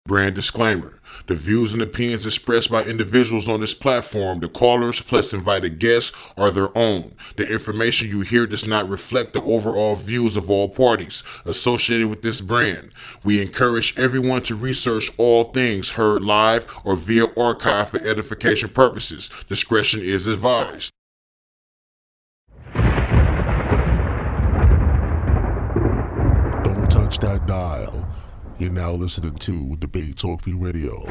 Brand disclaimer. The views and opinions expressed by individuals on this platform, the callers plus invited guests, are their own. The information you hear does not reflect the overall views of all parties associated with this brand. We encourage everyone to research all things heard live or via archive for edification purposes. Discretion is advised. Don't touch that dial. You're now listening to Debate Talk Free Radio.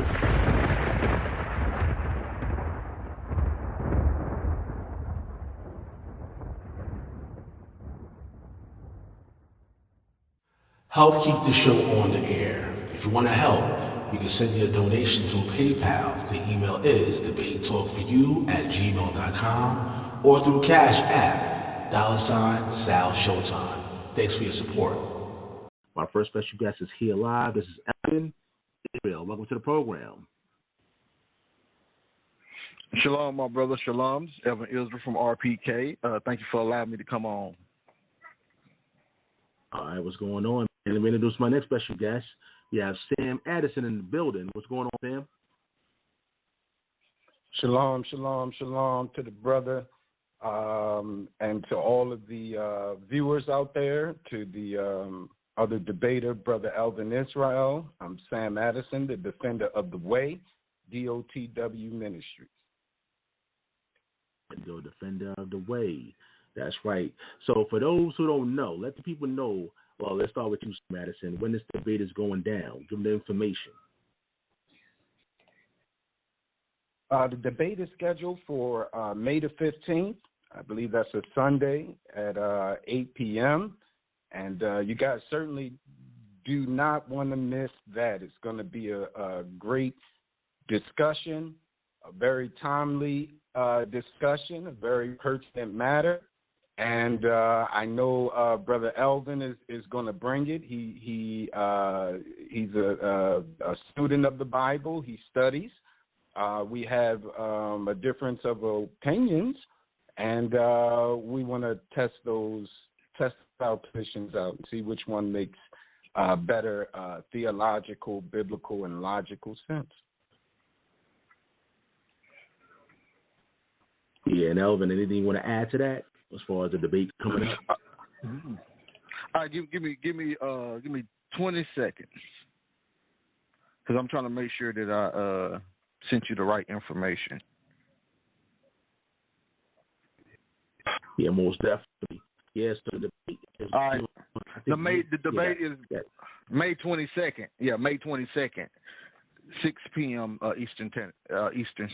Help keep the show on the air. If you want to help, you can send your donation through PayPal. The email is debatetalkforyou@gmail.com or through Cash App, $SALSHOWTIME. Thanks for your support. My first special guest is here live. This is Elvin Israel. Welcome to the program. Shalom, my brother. Shalom. Elvin Israel from RPK. Thank you for allowing me to come on. All right, what's going on? And let me introduce my next special guest. We have Sam Addison in the building. What's going on, Sam? Shalom, shalom, shalom to the brother and to all of the viewers out there, to the other debater, Brother Elvin Israel. I'm Sam Addison, the defender of the way, DOTW Ministries. The defender of the way. That's right. So for those who don't know, let the people know. Well, let's start with you, Sam Addison. When this debate is going down, give them the information. The debate is scheduled for May the 15th. I believe that's a Sunday at 8 p.m., and you guys certainly do not want to miss that. It's going to be a great discussion, a very timely discussion, a very pertinent matter. And I know Brother Elvin is going to bring it. He's a student of the Bible. He studies. We have a difference of opinions, and we want to test our positions out and see which one makes better theological, biblical, and logical sense. Yeah, and Elvin, anything you want to add to that as far as the debate coming up? All right, give me 20 seconds, because I'm trying to make sure that I sent you the right information. Yeah, most definitely. Yes, so the debate is, all right. The debate is May 22nd. Yeah, May 22nd, 6 p.m. Eastern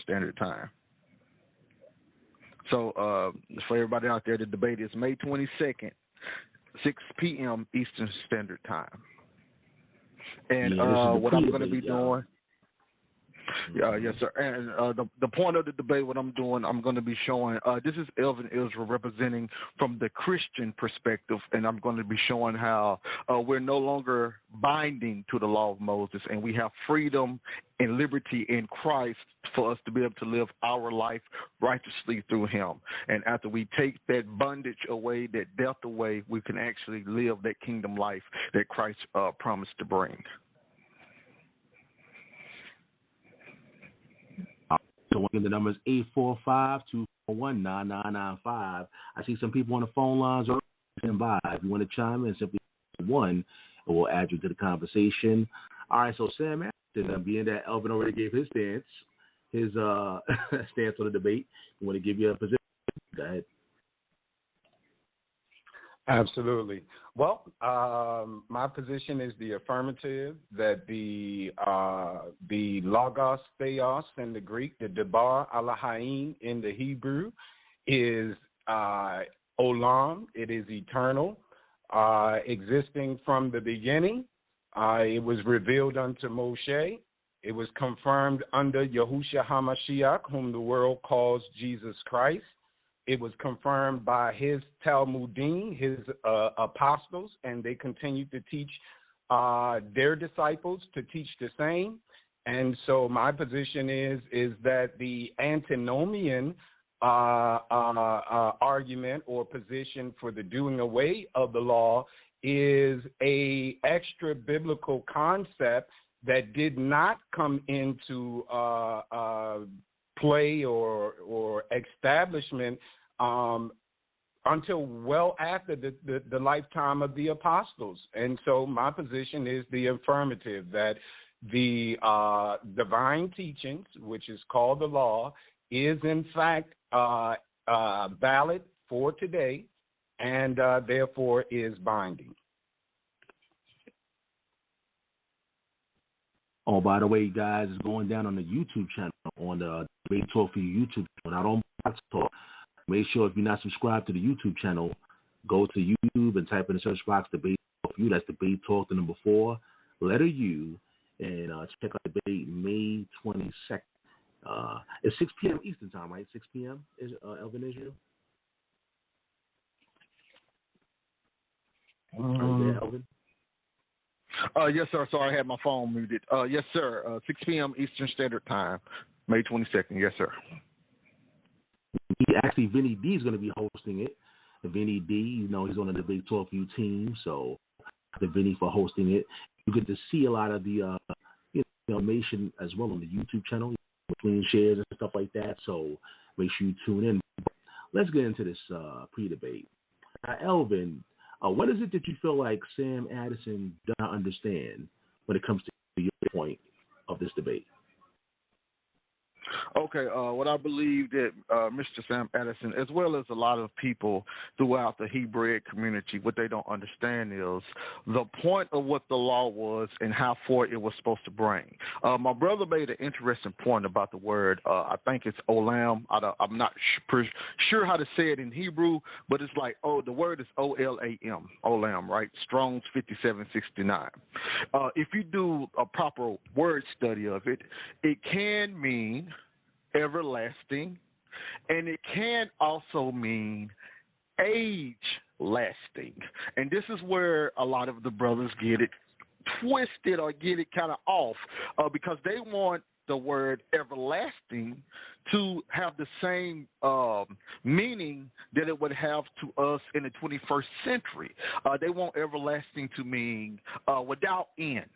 Standard Time. So for everybody out there, the debate is May 22nd, 6 p.m. Eastern Standard Time. And what I'm going to be doing. Yes, sir. And the point of the debate, what I'm doing, I'm going to be showing, this is Elvin Israel representing from the Christian perspective, and I'm going to be showing how we're no longer binding to the law of Moses, and we have freedom and liberty in Christ for us to be able to live our life righteously through him. And after we take that bondage away, that death away, we can actually live that kingdom life that Christ promised to bring. So again, the number is 845-241-9995. I see some people on the phone lines are standing by. If you want to chime in, simply 1, and we'll add you to the conversation. All right, so Sam Addison, being that Elvin already gave his stance, his stance on the debate, you want to give you a position? Go ahead. Absolutely. Well, my position is the affirmative, that the logos theos in the Greek, the debar Elohim in the Hebrew, is olam. It is eternal, existing from the beginning. It was revealed unto Moshe. It was confirmed under Yahushua HaMashiach, whom the world calls Jesus Christ. It was confirmed by his Talmudim, his apostles, and they continued to teach their disciples to teach the same. And so my position is that the antinomian argument or position for the doing away of the law is a extra biblical concept that did not come into play or establishment until well after the lifetime of the apostles. And so my position is the affirmative, that the divine teachings, which is called the law, is in fact valid for today, and therefore is binding. Oh, by the way, guys, it's going down on the YouTube channel, on the Debate Talk for You YouTube channel, not on Box Talk. Make sure if you're not subscribed to the YouTube channel, go to YouTube and type in the search box Debate Talk for You. That's Debate Talk, the number 4, letter U, and check out the debate May 22nd. It's 6 p.m. Eastern time, right? 6 p.m. is Elvin Israel? Elvin? Yes, sir. Sorry, I had my phone muted. Yes, sir. 6 p.m. Eastern Standard Time, May 22nd. Yes, sir. Actually, Vinny D is going to be hosting it. Vinny D, you know, he's on the Debate Talk U team, so the Vinny for hosting it. You get to see a lot of the information as well on the YouTube channel, between shares and stuff like that. So make sure you tune in. Let's get into this pre-debate. Elvin, what is it that you feel like Sam Addison does not understand when it comes to your point of this debate? Okay, what I believe that Mr. Sam Addison, as well as a lot of people throughout the Hebrew community, what they don't understand is the point of what the law was and how far it was supposed to bring. My brother made an interesting point about the word, I think it's olam. I'm not sure how to say it in Hebrew, but it's like, the word is O-L-A-M, olam, right? Strong's 5769. If you do a proper word study of it, it can mean everlasting, and it can also mean age lasting. And this is where a lot of the brothers get it twisted or get it kind of off, because they want the word everlasting to have the same meaning that it would have to us in the 21st century. They want everlasting to mean without end,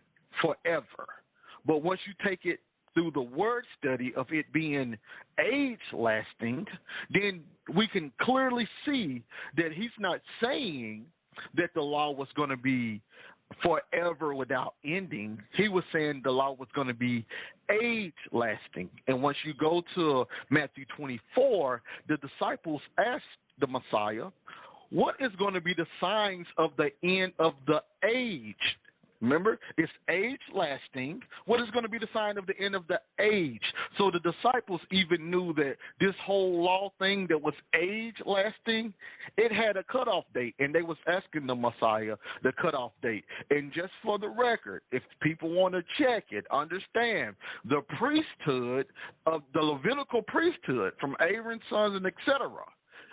forever. But once you take it through the word study of it being age-lasting, then we can clearly see that he's not saying that the law was going to be forever without ending. He was saying the law was going to be age-lasting. And once you go to Matthew 24, the disciples asked the Messiah, what is going to be the signs of the end of the age? Remember, it's age-lasting. What is going to be the sign of the end of the age? So the disciples even knew that this whole law thing that was age-lasting, it had a cutoff date, and they was asking the Messiah the cutoff date. And just for the record, if people want to check it, understand, the priesthood of the Levitical priesthood from Aaron's sons and etc.,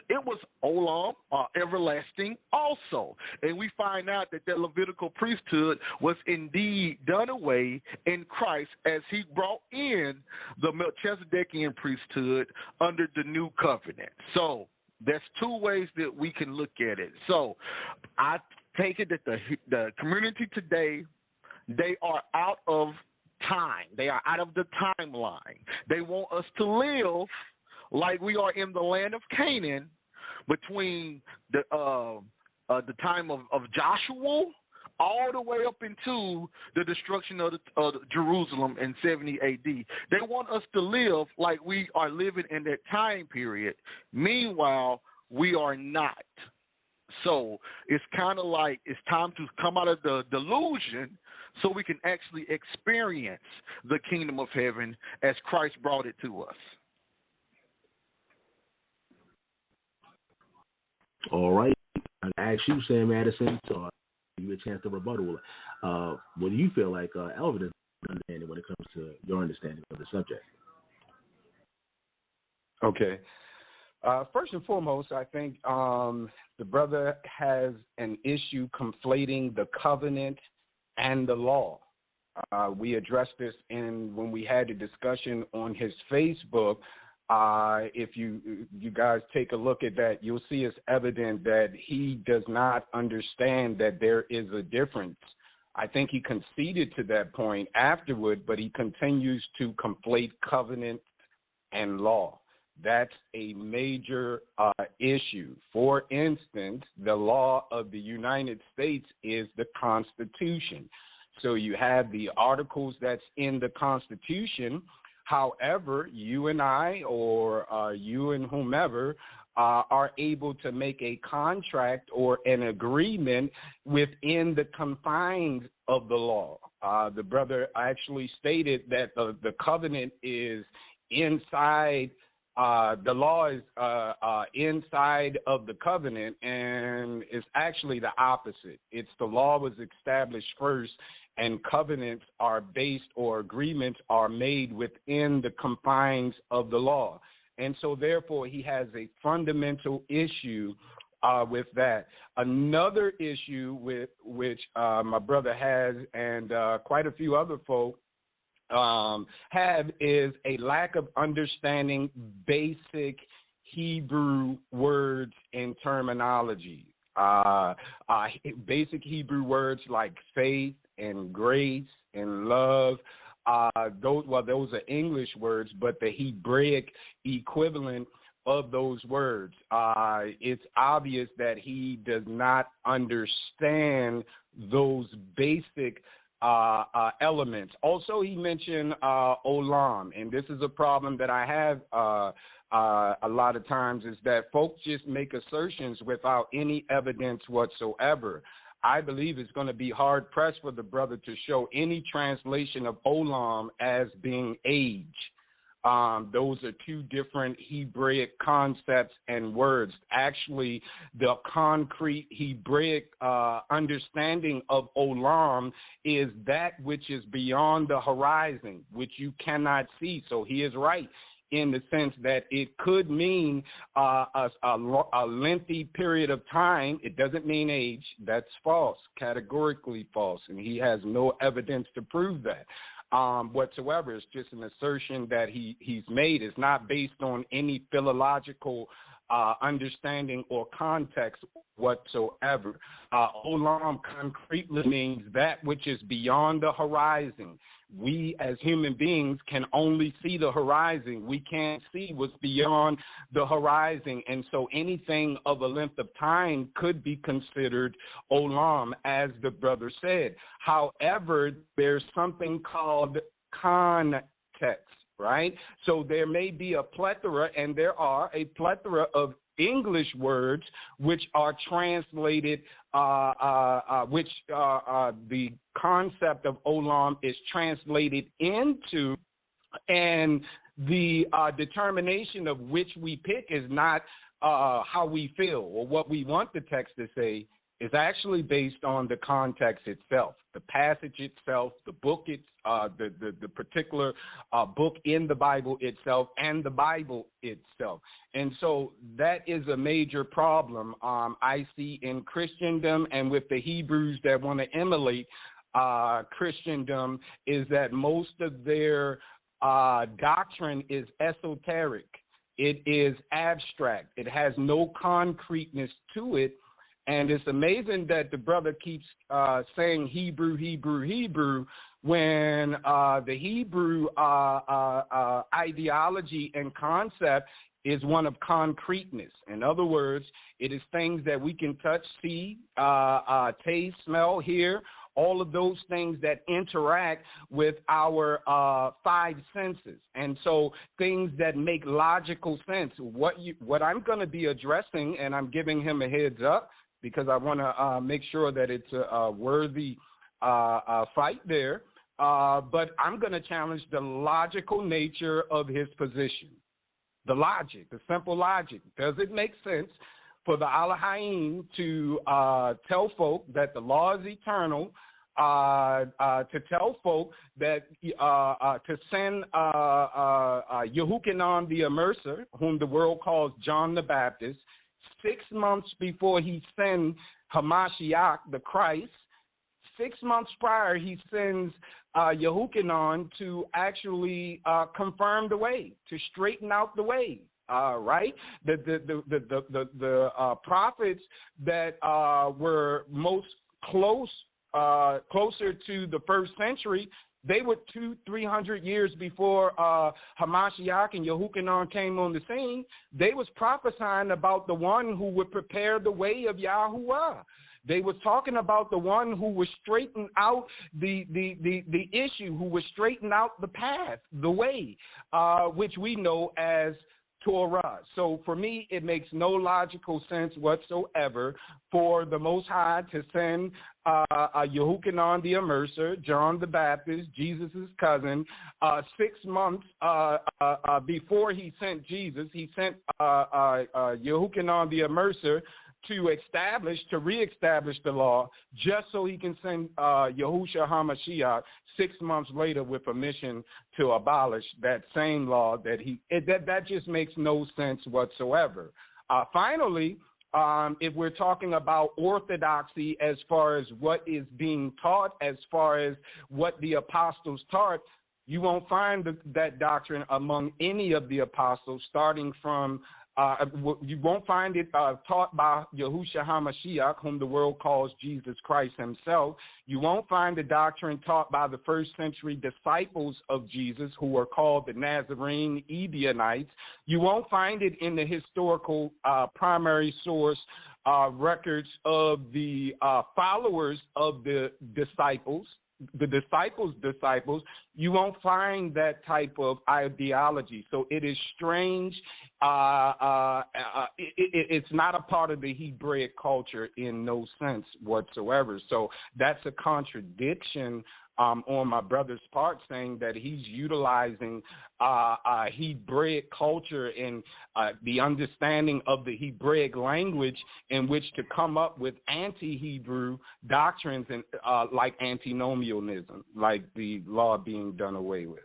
it was olam, everlasting also. And we find out that the Levitical priesthood was indeed done away in Christ as he brought in the Melchizedekian priesthood under the new covenant. So there's two ways that we can look at it. So I take it that the community today, they are out of time. They are out of the timeline. They want us to live like we are in the land of Canaan between the time of Joshua all the way up into the destruction of Jerusalem in 70 A.D. They want us to live like we are living in that time period. Meanwhile, we are not. So it's kind of like it's time to come out of the delusion so we can actually experience the kingdom of heaven as Christ brought it to us. All right. I asked you, Sam Addison, so I'll give you a chance to rebuttal. What do you feel like Elvin is understanding when it comes to your understanding of the subject? Okay. First and foremost, I think the brother has an issue conflating the covenant and the law. We addressed this when we had a discussion on his Facebook. If you guys take a look at that, you'll see it's evident that he does not understand that there is a difference I think he conceded to that point afterward, but he continues to conflate covenant and law. That's a major issue. For instance, the law of the United States is the Constitution. So you have the articles that's in the Constitution. However, you and I, or you and whomever, are able to make a contract or an agreement within the confines of the law. The brother actually stated that the covenant is inside, the law is inside of the covenant, and it's actually the opposite. It's the law was established first, and covenants are based, or agreements are made within the confines of the law. And so, therefore, he has a fundamental issue with that. Another issue with which my brother has, and quite a few other folk have, is a lack of understanding basic Hebrew words and terminology. Basic Hebrew words like faith and grace and love. Those are English words, but the Hebraic equivalent of those words, it's obvious that he does not understand those basic elements. Also, he mentioned olam, and this is a problem that I have a lot of times, is that folks just make assertions without any evidence whatsoever. I believe it's going to be hard-pressed for the brother to show any translation of olam as being age. Those are two different Hebraic concepts and words. Actually, the concrete Hebraic understanding of olam is that which is beyond the horizon, which you cannot see. So he is right in the sense that it could mean a lengthy period of time. It doesn't mean age. That's false, categorically false, and he has no evidence to prove that whatsoever. It's just an assertion that he's made. It's not based on any philological understanding or context whatsoever. Olam concretely means that which is beyond the horizon. We as human beings can only see the horizon. We can't see what's beyond the horizon. And so anything of a length of time could be considered olam, as the brother said. However, there's something called context, right? So there may be a plethora, and there are a plethora of English words which are translated, which the concept of olam is translated into, and the determination of which we pick is not how we feel or what we want the text to say. Is actually based on the context itself, the passage itself, the book, the particular book in the Bible itself, and the Bible itself. And so that is a major problem I see in Christendom and with the Hebrews that want to emulate Christendom, is that most of their doctrine is esoteric. It is abstract. It has no concreteness to it. And it's amazing that the brother keeps saying Hebrew, Hebrew, Hebrew, when the Hebrew ideology and concept is one of concreteness. In other words, it is things that we can touch, see, taste, smell, hear, all of those things that interact with our five senses. And so things that make logical sense. What I'm going to be addressing, and I'm giving him a heads up, because I want to make sure that it's a worthy fight there. But I'm going to challenge the logical nature of his position. The logic, the simple logic. Does it make sense for the Elohim to tell folk that the law is eternal, to tell folk that to send Yehukanan the Immerser, whom the world calls John the Baptist, 6 months before he sends Hamashiach, the Christ? 6 months prior, he sends Yehukanan to actually confirm the way, to straighten out the way. Right? The prophets that were most close closer to the first century, they were 200-300 years before Hamashiach and Yehukanan came on the scene. They was prophesying about the one who would prepare the way of Yahuwah. They was talking about the one who would straighten out the issue, who would straighten out the path, the way, which we know as Torah. So for me, it makes no logical sense whatsoever for the Most High to send Yehukanan the Immerser, John the Baptist, Jesus' cousin, 6 months before he sent Jesus. He sent Yehukanan the Immerser to reestablish the law, just so he can send Yahushua HaMashiach 6 months later with a mission to abolish that same law that just makes no sense whatsoever. Finally, if we're talking about orthodoxy as far as what is being taught, as far as what the apostles taught, you won't find that doctrine among any of the apostles, starting from you won't find it taught by Yahushua HaMashiach, whom the world calls Jesus Christ himself. You won't find the doctrine taught by the first century disciples of Jesus, who were called the Nazarene Ebionites. You won't find it in the historical primary source records of the followers of the disciples. The disciples, you won't find that type of ideology. So it is strange. It's not a part of the Hebraic culture in no sense whatsoever. So that's a contradiction on my brother's part, saying that he's utilizing Hebraic culture and the understanding of the Hebraic language in which to come up with anti-Hebrew doctrines and like antinomianism, like the law being done away with.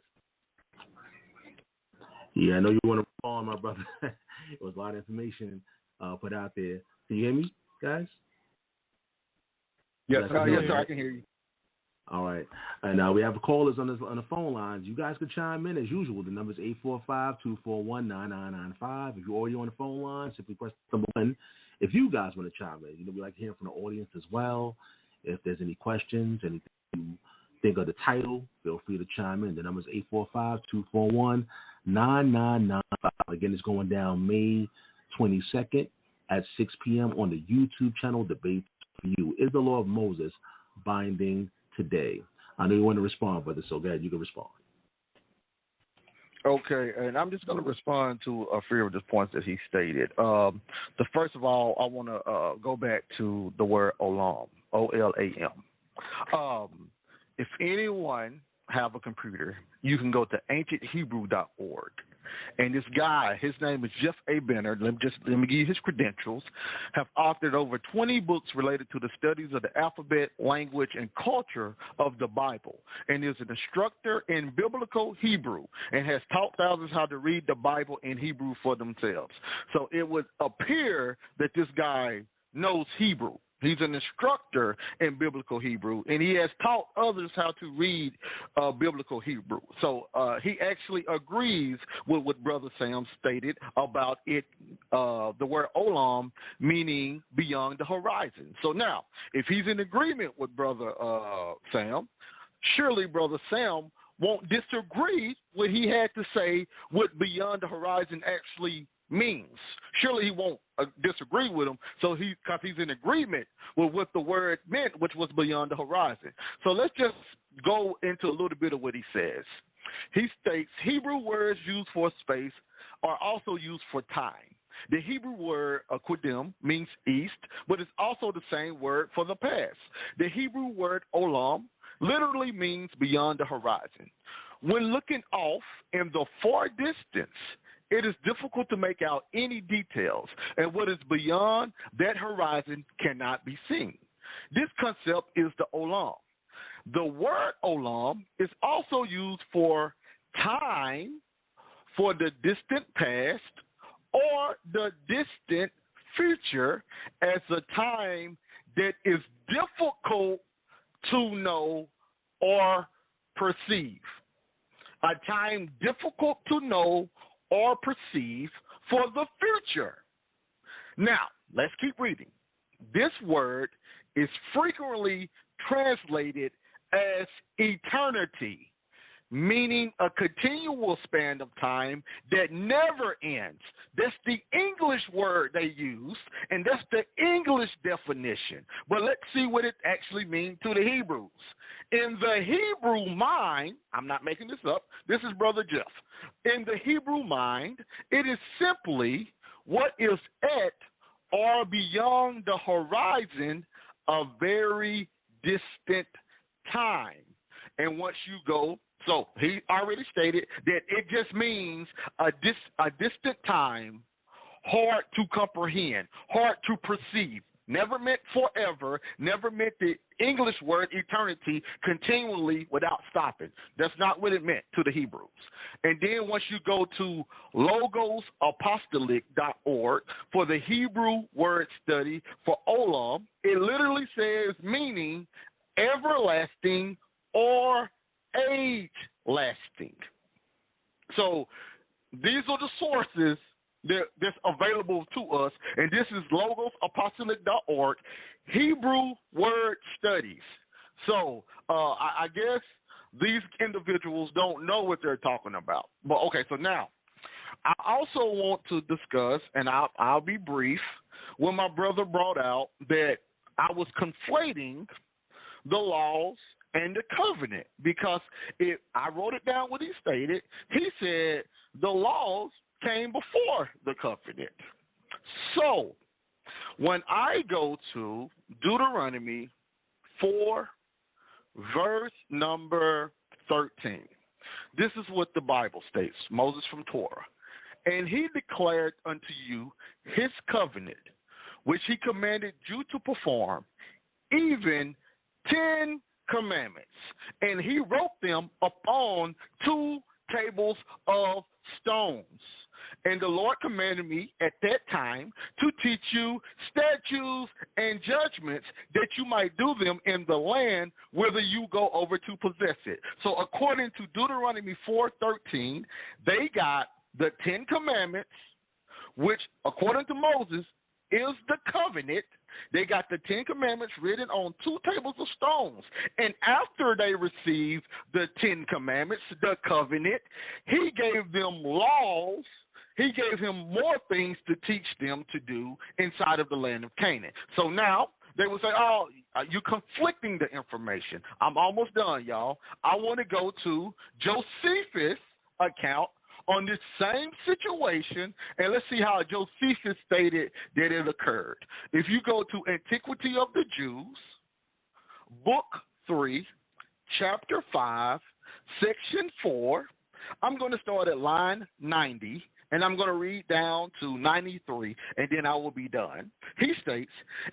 Yeah, I know you want to respond, my brother. It was a lot of information put out there. Can you hear me, guys? Yes, sir, I can hear you. All right. And we have callers on the phone lines. You guys can chime in as usual. The number is 845-241-9995. If you're already on the phone line, simply press number 1. If you guys want to chime in, we like to hear from the audience as well. If there's any questions, anything you think of the title, feel free to chime in. The number is 845-241-9995. Again, it's going down May 22nd at 6 p.m. on the YouTube channel, DT4U. Is the law of Moses binding today? I know you want to respond, brother, so go ahead, you can respond. Okay, and I'm just going to respond to a few of the points that he stated. First of all, I want to go back to the word olam, O-L-A-M. If anyone have a computer, you can go to ancienthebrew.org. And this guy, his name is Jeff A. Benner, let me give you his credentials, have authored over 20 books related to the studies of the alphabet, language, and culture of the Bible, and is an instructor in biblical Hebrew and has taught thousands how to read the Bible in Hebrew for themselves. So it would appear that this guy knows Hebrew. He's an instructor in biblical Hebrew, and he has taught others how to read biblical Hebrew. So he actually agrees with what Brother Sam stated about it, the word olam meaning beyond the horizon. So now, if he's in agreement with Brother Sam, surely Brother Sam won't disagree what he had to say what beyond the horizon actually means. Surely he won't disagree with him, because he's in agreement with what the word meant, which was beyond the horizon. So let's just go into a little bit of what he says. He states Hebrew words used for space are also used for time. The Hebrew word qadim means east, but it's also the same word for the past. The Hebrew word olam literally means beyond the horizon. When looking off in the far distance, it is difficult to make out any details, and what is beyond that horizon cannot be seen. This concept is the olam. The word olam is also used for time, for the distant past, or the distant future as a time that is difficult to know or perceive. A time difficult to know or perceive for the future. Now, let's keep reading. This word is frequently translated as eternity, meaning a continual span of time that never ends. That's the English word they use, and that's the English definition. But let's see what it actually means to the Hebrews. In the Hebrew mind, I'm not making this up, this is Brother Jeff. In the Hebrew mind, it is simply what is at or beyond the horizon of very distant time. And once you go, so he already stated that it just means a distant time, hard to comprehend, hard to perceive. Never meant forever, never meant the English word eternity continually without stopping. That's not what it meant to the Hebrews. And then once you go to logosapostolic.org for the Hebrew word study for olam, it literally says meaning everlasting or age-lasting. So these are the sources that's available to us, and this is logosapostolic.org, Hebrew word studies. So I guess these individuals don't know what they're talking about. But okay, so now I also want to discuss, and I'll be brief, when my brother brought out that I was conflating the laws and the covenant, because I wrote it down what he stated. He said the laws came before the covenant. So when I go to Deuteronomy 4, verse number 13, this is what the Bible states, Moses from Torah. And he declared unto you his covenant, which he commanded you to perform, even 10 commandments. And he wrote them upon 2 tables of stones. And the Lord commanded me at that time to teach you statutes and judgments that you might do them in the land whither you go over to possess it. So according to Deuteronomy 4:13, they got the 10 commandments, which according to Moses is the covenant. They got the 10 commandments written on 2 tables of stones. And after they received the 10 commandments, the covenant, he gave them laws. He gave him more things to teach them to do inside of the land of Canaan. So now they would say, oh, you're conflicting the information. I'm almost done, y'all. I want to go to Josephus' account on this same situation, and let's see how Josephus stated that it occurred. If you go to Antiquity of the Jews, Book 3, Chapter 5, Section 4, I'm going to start at line 90, and I'm going to read down to 93, and then I will be done. He states,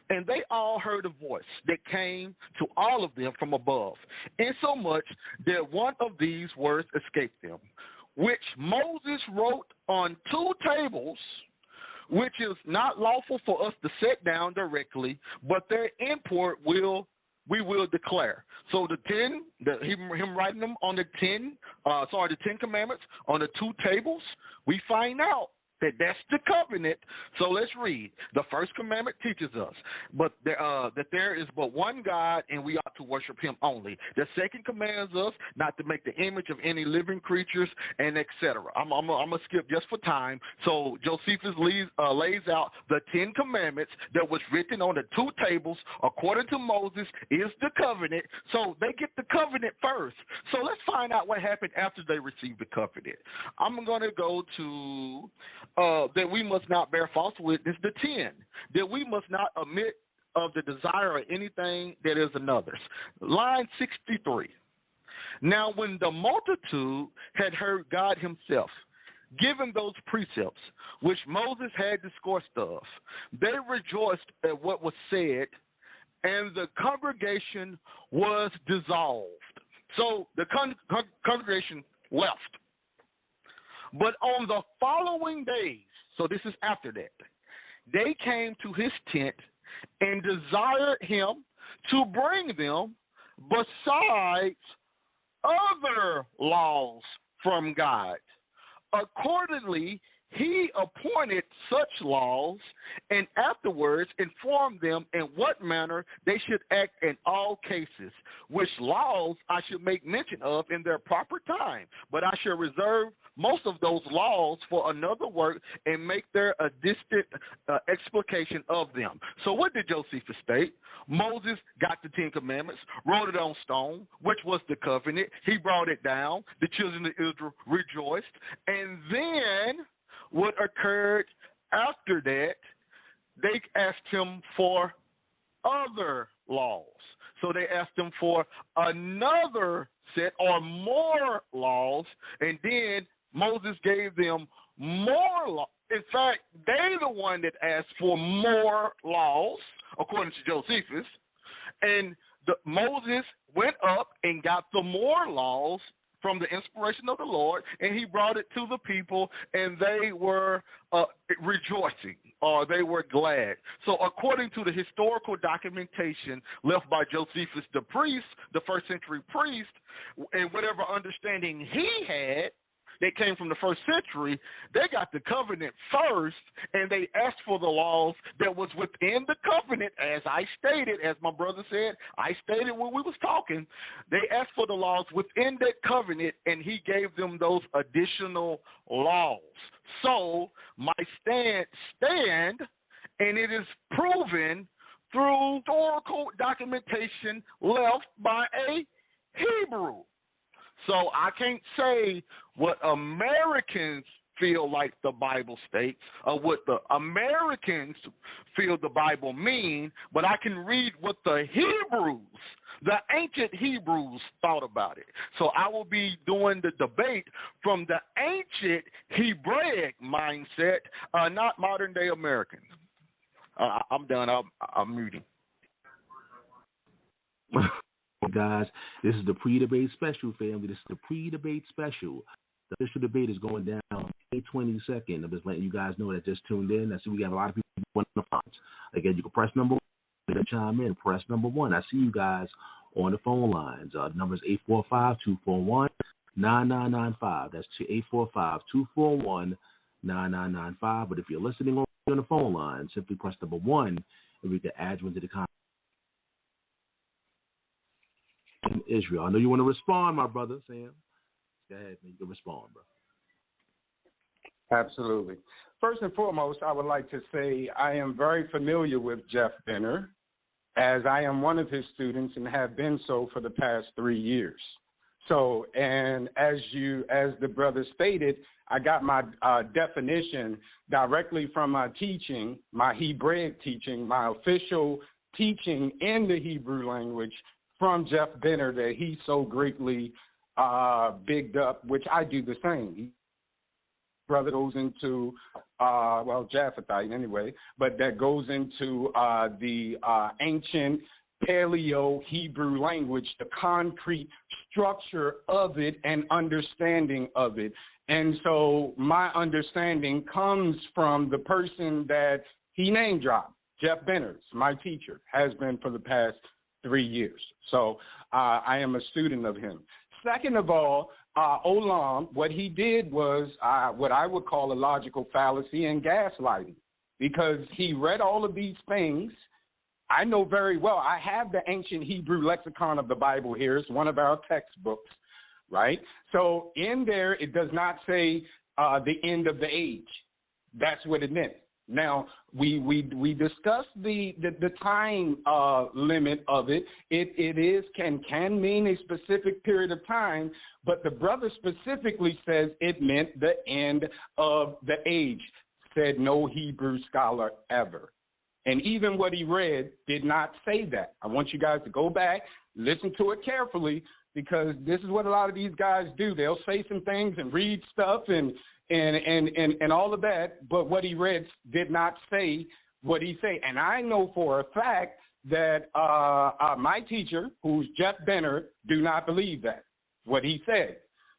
and they all heard a voice that came to all of them from above, insomuch that one of these words escaped them, which Moses wrote on 2 tables, which is not lawful for us to set down directly, but their import we will declare. So the 10, him writing them on the 10 commandments on the 2 tables, we find out that that's the covenant. So let's read. The first commandment teaches us that there is but one God, and we ought to worship him only. The second commands us not to make the image of any living creatures, and etc. I'm going to skip just for time. So Josephus lays out the 10 commandments that was written on the 2 tables according to Moses is the covenant. So they get the covenant first. So let's find out what happened after they received the covenant. I'm going to go to that we must not bear false witness, the 10, that we must not omit of the desire of anything that is another's. Line 63. Now when the multitude had heard God himself given those precepts which Moses had discoursed of, they rejoiced at what was said, and the congregation was dissolved. So the congregation left. But on the following days, so this is after that, they came to his tent and desired him to bring them besides other laws from God. Accordingly, he appointed such laws, and afterwards informed them in what manner they should act in all cases, which laws I should make mention of in their proper time. But I shall reserve most of those laws for another work and make there a distant explication of them. So what did Josephus state? Moses got the 10 Commandments, wrote it on stone, which was the covenant. He brought it down. The children of Israel rejoiced. And then what occurred after that, they asked him for other laws. So they asked him for another set or more laws, and then Moses gave them more laws. In fact, they the one that asked for more laws, according to Josephus, and Moses went up and got the more laws from the inspiration of the Lord, and he brought it to the people, and they were rejoicing, or they were glad. So according to the historical documentation left by Josephus the priest, the first century priest, and whatever understanding he had, they came from the first century, they got the covenant first, and they asked for the laws that was within the covenant, as I stated, as my brother said, I stated when we was talking. They asked for the laws within that covenant, and he gave them those additional laws. So my stand, and it is proven through historical documentation left by a Hebrew. So I can't say what Americans feel like the Bible states or what the Americans feel the Bible mean, but I can read what the Hebrews, the ancient Hebrews, thought about it. So I will be doing the debate from the ancient Hebraic mindset, not modern-day Americans. I'm done. I'm muting. Guys, this is the pre-debate special, family. This is the pre-debate special. The official debate is going down May 22nd. I'm just letting you guys know that just tuned in. I see we got a lot of people on the phones. Again, you can press number 1 to chime in. Press number 1. I see you guys on the phone lines. The number is 845-241-9995. That's 845-241-9995. But if you're listening on the phone line, simply press number 1, and we can add you into the conversation. Israel. I know you want to respond, my brother, Sam. Go ahead, man. You can respond, bro. Absolutely. First and foremost, I would like to say I am very familiar with Jeff Benner, as I am one of his students and have been so for the past 3 years. So, and as the brother stated, I got my definition directly from my teaching, my Hebraic teaching, my official teaching in the Hebrew language from Jeff Benner that he so greatly bigged up, which I do the same. Brother goes into, Japhetite anyway, but that goes into the ancient Paleo-Hebrew language, the concrete structure of it and understanding of it. And so my understanding comes from the person that he name dropped, Jeff Benner, my teacher, has been for the past 3 years. So I am a student of him. Second of all, Olam, what he did was what I would call a logical fallacy and gaslighting, because he read all of these things. I know very well. I have the ancient Hebrew lexicon of the Bible here. It's one of our textbooks, right? So in there, it does not say the end of the age. That's what it meant. Now, we discussed the time limit of it. It can mean a specific period of time, but the brother specifically says it meant the end of the age, said no Hebrew scholar ever. And even what he read did not say that. I want you guys to go back, listen to it carefully, because this is what a lot of these guys do. They'll say some things and read stuff and all of that, but what he read did not say what he said. And I know for a fact that my teacher, who's Jeff Benner, do not believe that, what he said.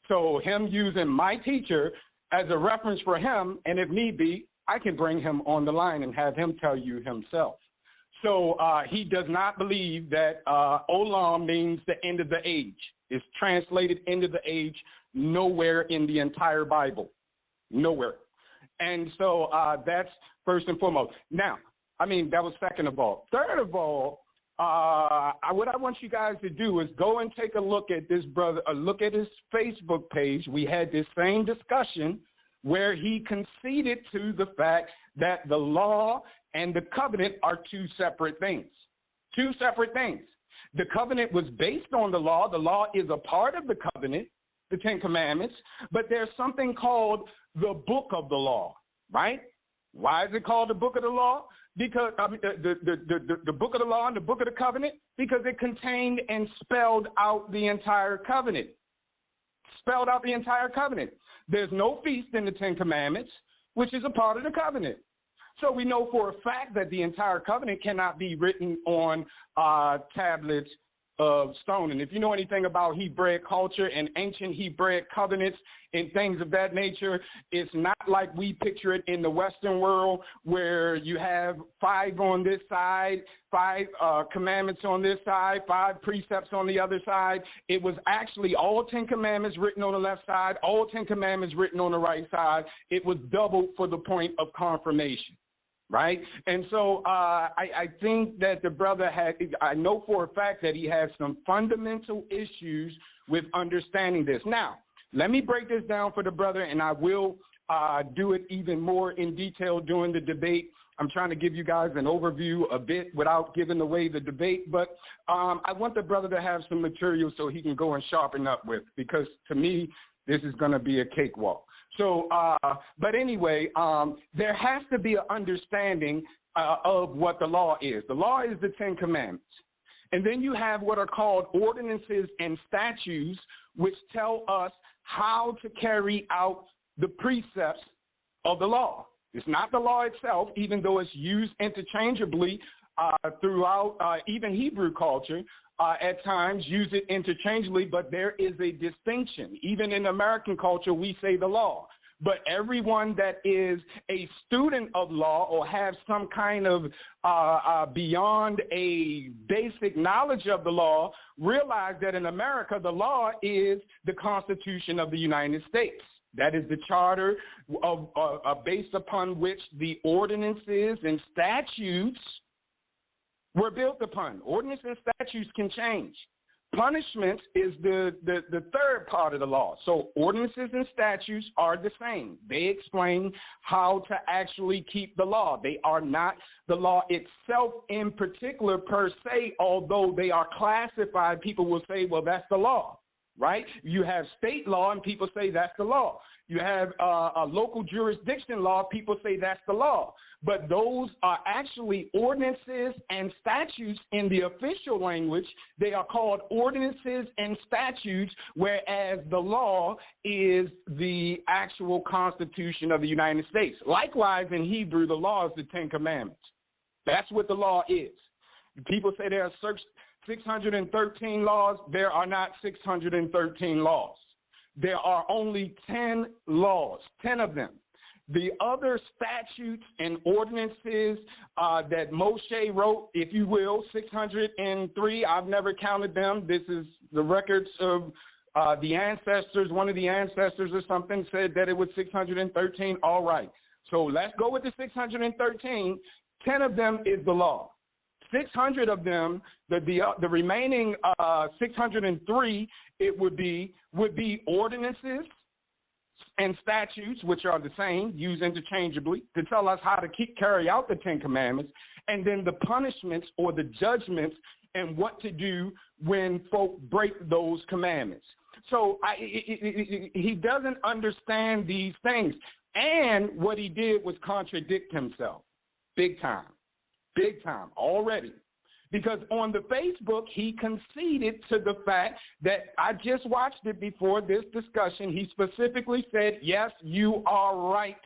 So him using my teacher as a reference for him, and if need be, I can bring him on the line and have him tell you himself. So he does not believe that Olam means the end of the age. It's translated end of the age nowhere in the entire Bible. Nowhere. And so that's first and foremost. Now, I mean, that was second of all. Third of all, what I want you guys to do is go and take a look at this brother, look at his Facebook page. We had this same discussion where he conceded to the fact that the law and the covenant are two separate things. Two separate things. The covenant was based on the law. The law is a part of the covenant, the Ten Commandments, but there's something called the book of the law, right? Why is it called the book of the law? Because the book of the law and the book of the covenant, because it contained and spelled out the entire covenant. Spelled out the entire covenant. There's no feast in the Ten Commandments, which is a part of the covenant. So we know for a fact that the entire covenant cannot be written on tablets of stone. And if you know anything about Hebraic culture and ancient Hebraic covenants and things of that nature, it's not like we picture it in the Western world where you have 5 on this side, 5 commandments on this side, 5 precepts on the other side. It was actually all 10 commandments written on the left side, all 10 commandments written on the right side. It was doubled for the point of confirmation. Right? And so I think that the brother I know for a fact that he has some fundamental issues with understanding this. Now, let me break this down for the brother, and I will do it even more in detail during the debate. I'm trying to give you guys an overview a bit without giving away the debate, but I want the brother to have some material so he can go and sharpen up with, because to me, this is going to be a cakewalk. So, but anyway, there has to be an understanding of what the law is. The law is the Ten Commandments. And then you have what are called ordinances and statutes, which tell us how to carry out the precepts of the law. It's not the law itself, even though it's used interchangeably throughout even Hebrew culture. At times use it interchangeably, but there is a distinction. Even in American culture, we say the law. But everyone that is a student of law or have some kind of beyond a basic knowledge of the law realize that in America, the law is the Constitution of the United States. That is the charter based upon which the ordinances and statutes were built upon. Ordinances and statutes can change. Punishment is the third part of the law. So ordinances and statutes are the same. They explain how to actually keep the law. They are not the law itself in particular per se, although they are classified. People will say, well, that's the law, right? You have state law and people say that's the law. You have a local jurisdiction law, people say that's the law. But those are actually ordinances and statutes in the official language. They are called ordinances and statutes, whereas the law is the actual Constitution of the United States. Likewise, in Hebrew, the law is the Ten Commandments. That's what the law is. People say there are 613 laws. There are not 613 laws. There are only 10 laws, 10 of them. The other statutes and ordinances that Moshe wrote, if you will, 603, I've never counted them. This is the records of the ancestors. One of the ancestors or something said that it was 613. All right. So let's go with the 613. 10 of them is the law. 600 of them, the remaining 603, it would be ordinances and statutes, which are the same, used interchangeably, to tell us how to carry out the Ten Commandments, and then the punishments or the judgments and what to do when folk break those commandments. So he doesn't understand these things. And what he did was contradict himself big time already. Because on the Facebook, he conceded to the fact that I just watched it before this discussion. He specifically said, yes, you are right.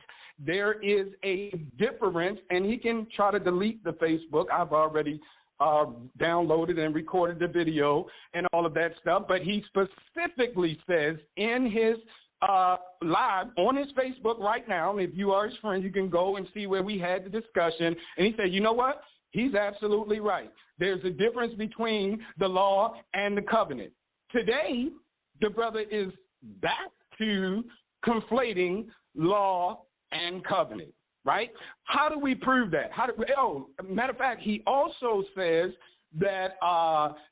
There is a difference, and he can try to delete the Facebook. I've already downloaded and recorded the video and all of that stuff. But he specifically says in his live on his Facebook right now, and if you are his friend, you can go and see where we had the discussion. And he said, you know what? He's absolutely right. There's a difference between the law and the covenant. Today, the brother is back to conflating law and covenant, right? How do we prove that? Matter of fact, he also says that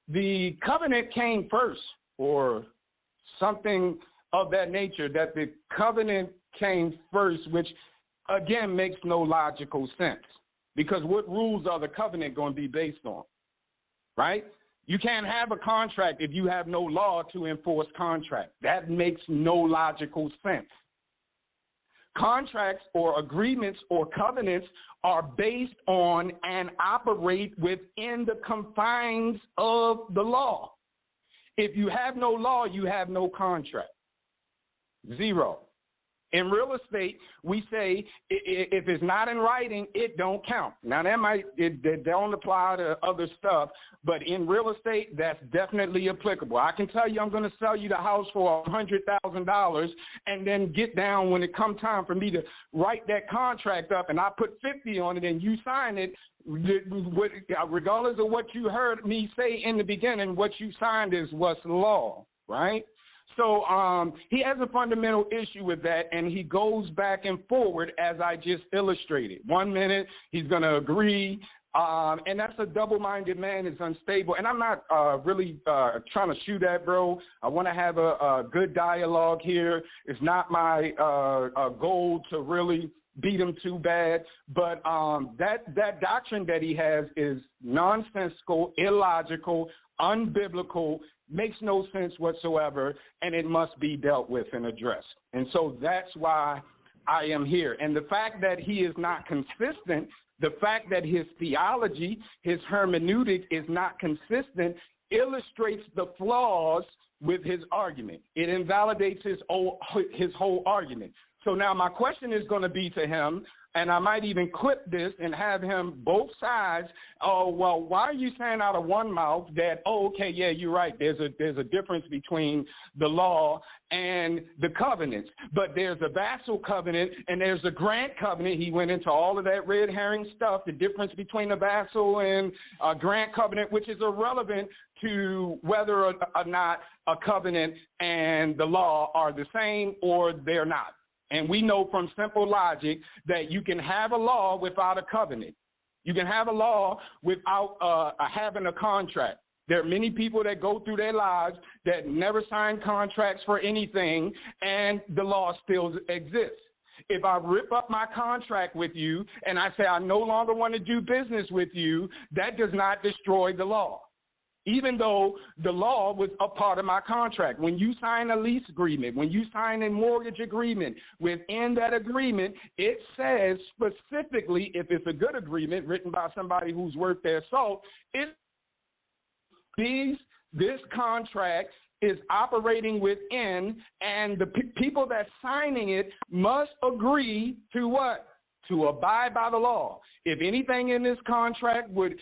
the covenant came first, or something of that nature, that the covenant came first, which again makes no logical sense, because what rules are the covenant going to be based on, right? You can't have a contract if you have no law to enforce contract. That makes no logical sense. Contracts or agreements or covenants are based on and operate within the confines of the law. If you have no law, you have no contract. Zero. In real estate, we say if it's not in writing, it don't count. Now, that don't apply to other stuff, but in real estate, that's definitely applicable. I can tell you I'm going to sell you the house for $100,000 and then get down when it comes time for me to write that contract up, and I put 50 on it and you sign it, regardless of what you heard me say in the beginning, what you signed is what's law, right? So he has a fundamental issue with that, and he goes back and forward as I just illustrated. 1 minute he's going to agree, and that's a double-minded man. It's unstable. And I'm not really trying to shoot at bro. I want to have a good dialogue here. It's not my goal to really beat him too bad, but that doctrine that he has is nonsensical, illogical, unbiblical, makes no sense whatsoever, and it must be dealt with and addressed. And so that's why I am here. And the fact that he is not consistent, the fact that his theology, his hermeneutic is not consistent, illustrates the flaws with his argument. It invalidates his whole argument. So now my question is going to be to him, and I might even clip this and have him both sides. Oh, well, why are you saying out of one mouth that, okay, yeah, you're right, there's a difference between the law and the covenants, but there's a vassal covenant and there's a grant covenant. He went into all of that red herring stuff, the difference between a vassal and a grant covenant, which is irrelevant to whether or not a covenant and the law are the same or they're not. And we know from simple logic that you can have a law without a covenant. You can have a law without having a contract. There are many people that go through their lives that never sign contracts for anything, and the law still exists. If I rip up my contract with you and I say I no longer want to do business with you, that does not destroy the law, even though the law was a part of my contract. When you sign a lease agreement, when you sign a mortgage agreement, within that agreement, it says specifically, if it's a good agreement written by somebody who's worth their salt, this contract is operating within, and the people that's signing it must agree to what? To abide by the law. If anything in this contract would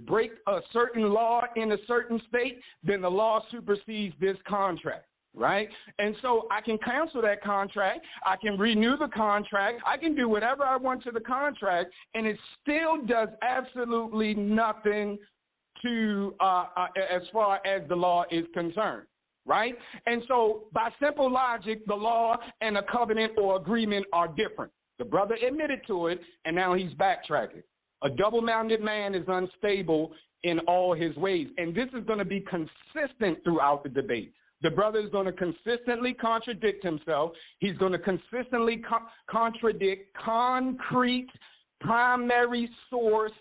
break a certain law in a certain state, then the law supersedes this contract, right? And so I can cancel that contract. I can renew the contract. I can do whatever I want to the contract, and it still does absolutely nothing to as far as the law is concerned, right? And so by simple logic, the law and a covenant or agreement are different. The brother admitted to it, and now he's backtracking. A double-minded man is unstable in all his ways, and this is going to be consistent throughout the debate. The brother is going to consistently contradict himself. He's going to consistently contradict concrete primary source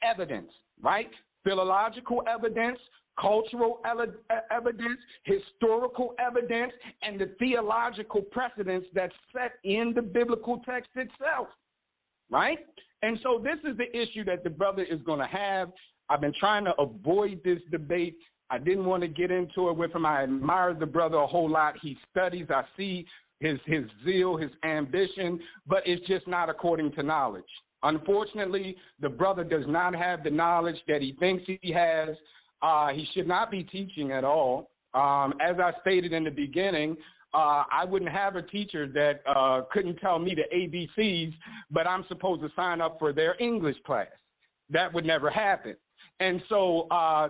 evidence, right? Philological evidence, cultural evidence, historical evidence, and the theological precedents that's set in the biblical text itself, right? And so this is the issue that the brother is going to have. I've been trying to avoid this debate. I didn't want to get into it with him. I admire the brother a whole lot. He studies. I see his zeal, his ambition, but it's just not according to knowledge. Unfortunately, the brother does not have the knowledge that he thinks he has. He should not be teaching at all. As I stated in the beginning, I wouldn't have a teacher that couldn't tell me the ABCs, but I'm supposed to sign up for their English class. That would never happen. And so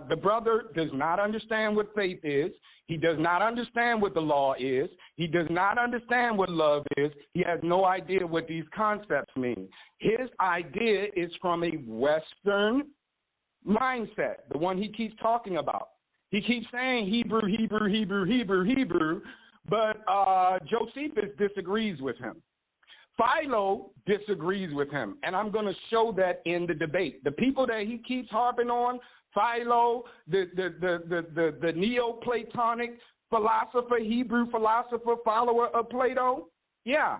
the brother does not understand what faith is. He does not understand what the law is. He does not understand what love is. He has no idea what these concepts mean. His idea is from a Western mindset, the one he keeps talking about. He keeps saying Hebrew, Hebrew, Hebrew, Hebrew, Hebrew, but Josephus disagrees with him. Philo disagrees with him, and I'm going to show that in the debate. The people that he keeps harping on, Philo, the Neoplatonic philosopher, Hebrew philosopher, follower of Plato, yeah,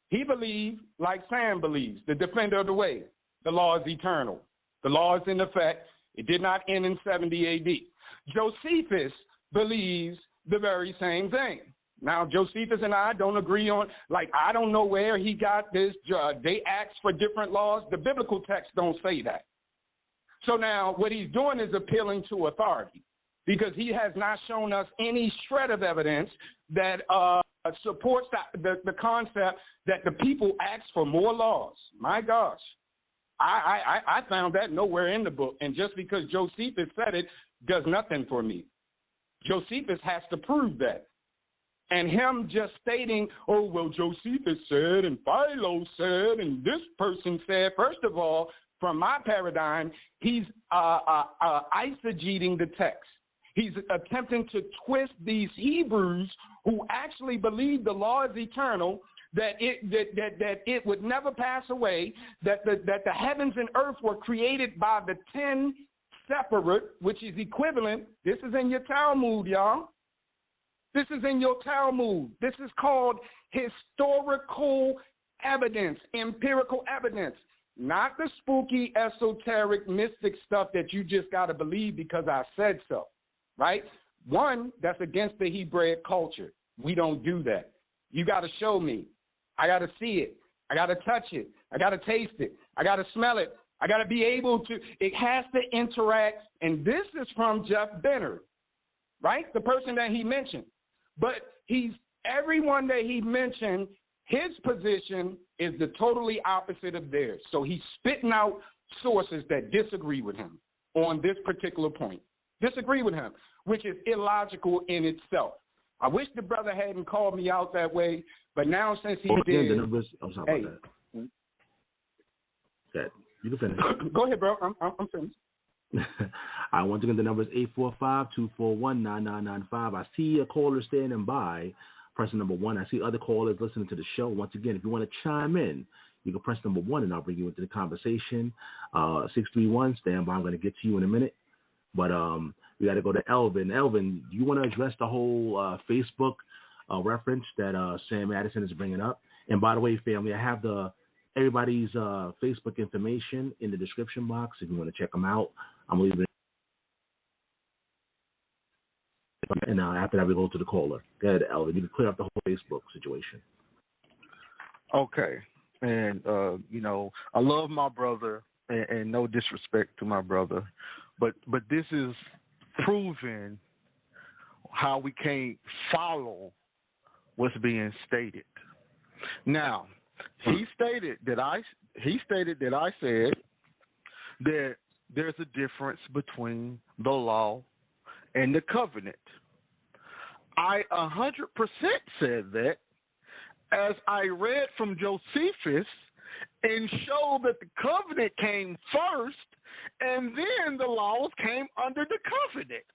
he believes, like Sam believes, the defender of the way, the law is eternal. The law is in effect. It did not end in 70 A.D. Josephus believes the very same thing. Now, Josephus and I don't agree on, like, I don't know where he got this. They asked for different laws. The biblical texts don't say that. So now what he's doing is appealing to authority because he has not shown us any shred of evidence that supports the concept that the people asked for more laws. My gosh. I found that nowhere in the book. And just because Josephus said it does nothing for me. Josephus has to prove that. And him just stating, oh, well, Josephus said and Philo said and this person said, first of all, from my paradigm, he's eisegeting the text. He's attempting to twist these Hebrews who actually believe the law is eternal, that it would never pass away, that the heavens and earth were created by the 10 separate, which is equivalent. This is in your Talmud, y'all. This is in your Talmud. This is called historical evidence, empirical evidence, not the spooky, esoteric, mystic stuff that you just got to believe because I said so, right? One, that's against the Hebraic culture. We don't do that. You got to show me. I got to see it. I got to touch it. I got to taste it. I got to smell it. I got to be able to, it has to interact. And this is from Jeff Benner, right? The person that he mentioned. But everyone that he mentioned, his position is the totally opposite of theirs. So he's spitting out sources that disagree with him on this particular point. Disagree with him, which is illogical in itself. I wish the brother hadn't called me out that way, but now since he did, I'm sorry about that. Okay, you can finish. Go ahead, bro. I'm finished. I want to get the numbers 845-241-9995. I see a caller standing by. Pressing number 1. I see other callers listening to the show. Once again, if you want to chime in, you can press number 1, and I'll bring you into the conversation. 631, stand by. I'm going to get to you in a minute. But we got to go to Elvin. Elvin, do you want to address the whole Facebook reference that Sam Addison is bringing up? And by the way, family, I have everybody's Facebook information in the description box if you want to check them out. I'm leaving. And after that, we go to the caller. Go ahead, Elvin. You can clear up the whole Facebook situation. Okay. And, I love my brother, and no disrespect to my brother, but this is proving how we can't follow what's being stated. Now, he stated that I said that there's a difference between the law and the covenant. I 100% said that as I read from Josephus and showed that the covenant came first and then the laws came under the covenant.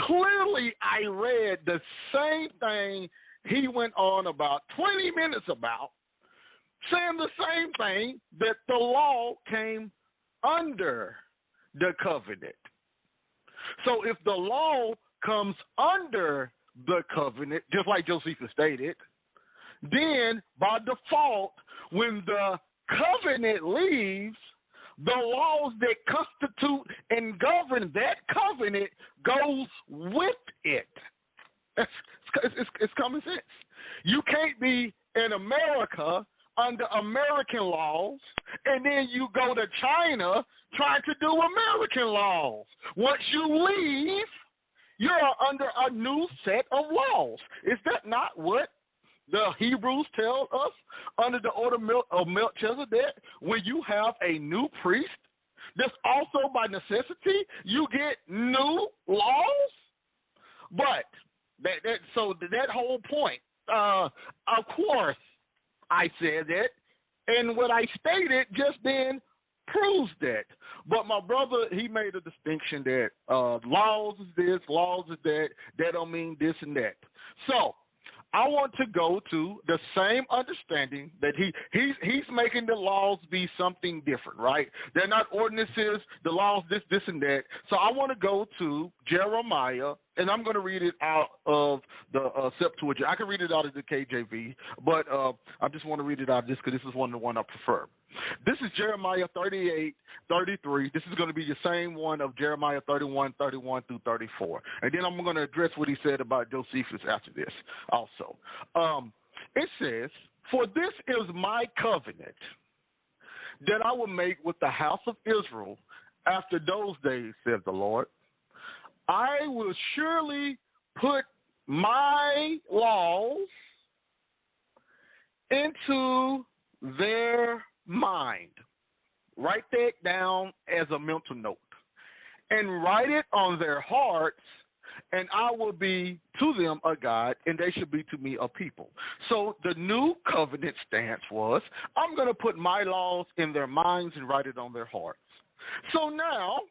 Clearly, I read the same thing he went on about 20 minutes about, saying the same thing, that the law came under the covenant. So if the law comes under the covenant, just like Josephus stated, then by default, when the covenant leaves, the laws that constitute and govern that covenant goes with it. It's common sense. You can't be in America under American laws, and then you go to China trying to do American laws. Once you leave, you're under a new set of laws. Is that not what the Hebrews tell us under the order of Melchizedek? When you have a new priest, that's also by necessity, you get new laws. But So that whole point. Of course, I said that, and what I stated just then proves that. But my brother, he made a distinction that laws is this, laws is that. That don't mean this and that. So I want to go to the same understanding that he's making the laws be something different, right? They're not ordinances, the laws, this and that. So I want to go to Jeremiah, and I'm going to read it out of the Septuagint. I can read it out of the KJV, but I just want to read it out just because this is the one I prefer. This is Jeremiah 38:33. This is going to be the same one of Jeremiah 31:31 through 34. And then I'm going to address what he said about Josephus after this also. It says, "For this is my covenant that I will make with the house of Israel after those days, says the Lord. I will surely put my laws into their mind." Write that down as a mental note. "And write it on their hearts, and I will be to them a God, and they should be to me a people." So the new covenant stance was, I'm going to put my laws in their minds and write it on their hearts. So now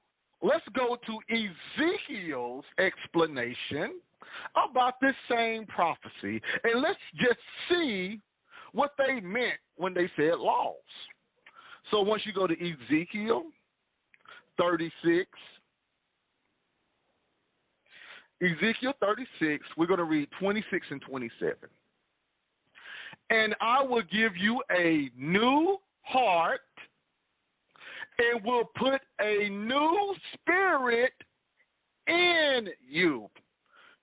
let's go to Ezekiel's explanation about this same prophecy, and let's just see what they meant when they said laws. So once you go to Ezekiel 36, we're going to read 26 and 27. "And I will give you a new heart and will put a new spirit in you."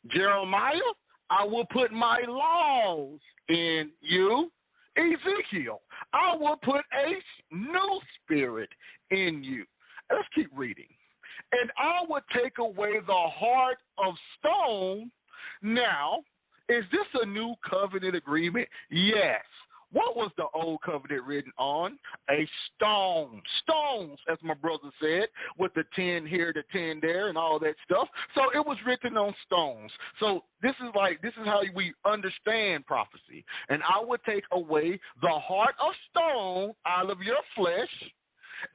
Jeremiah, "I will put my laws in you." Ezekiel, "I will put a new spirit in you." Let's keep reading. "And I will take away the heart of stone." Now, is this a new covenant agreement? Yes. What was the old covenant written on? A stone. Stones, as my brother said, with the 10 here, the 10 there, and all that stuff. So it was written on stones. So this is how we understand prophecy. "And I will take away the heart of stone out of your flesh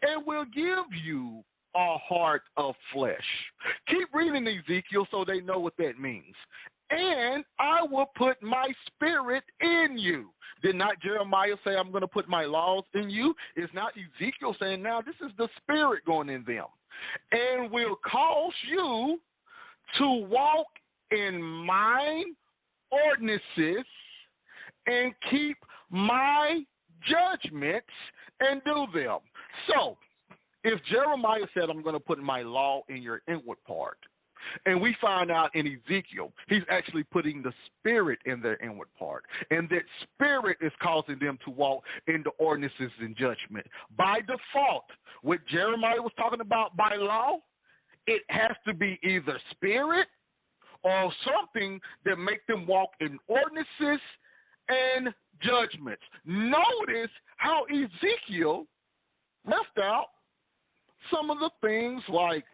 and will give you a heart of flesh." Keep reading Ezekiel so they know what that means. "And I will put my spirit in you." Did not Jeremiah say, "I'm going to put my laws in you"? It's not Ezekiel saying, now this is the spirit going in them. "And will cause you to walk in mine ordinances and keep my judgments and do them." So if Jeremiah said, "I'm going to put my law in your inward part," and we find out in Ezekiel, he's actually putting the spirit in their inward part. And that spirit is causing them to walk in the ordinances and judgment. By default, what Jeremiah was talking about by law, it has to be either spirit or something that make them walk in ordinances and judgments. Notice how Ezekiel left out some of the things like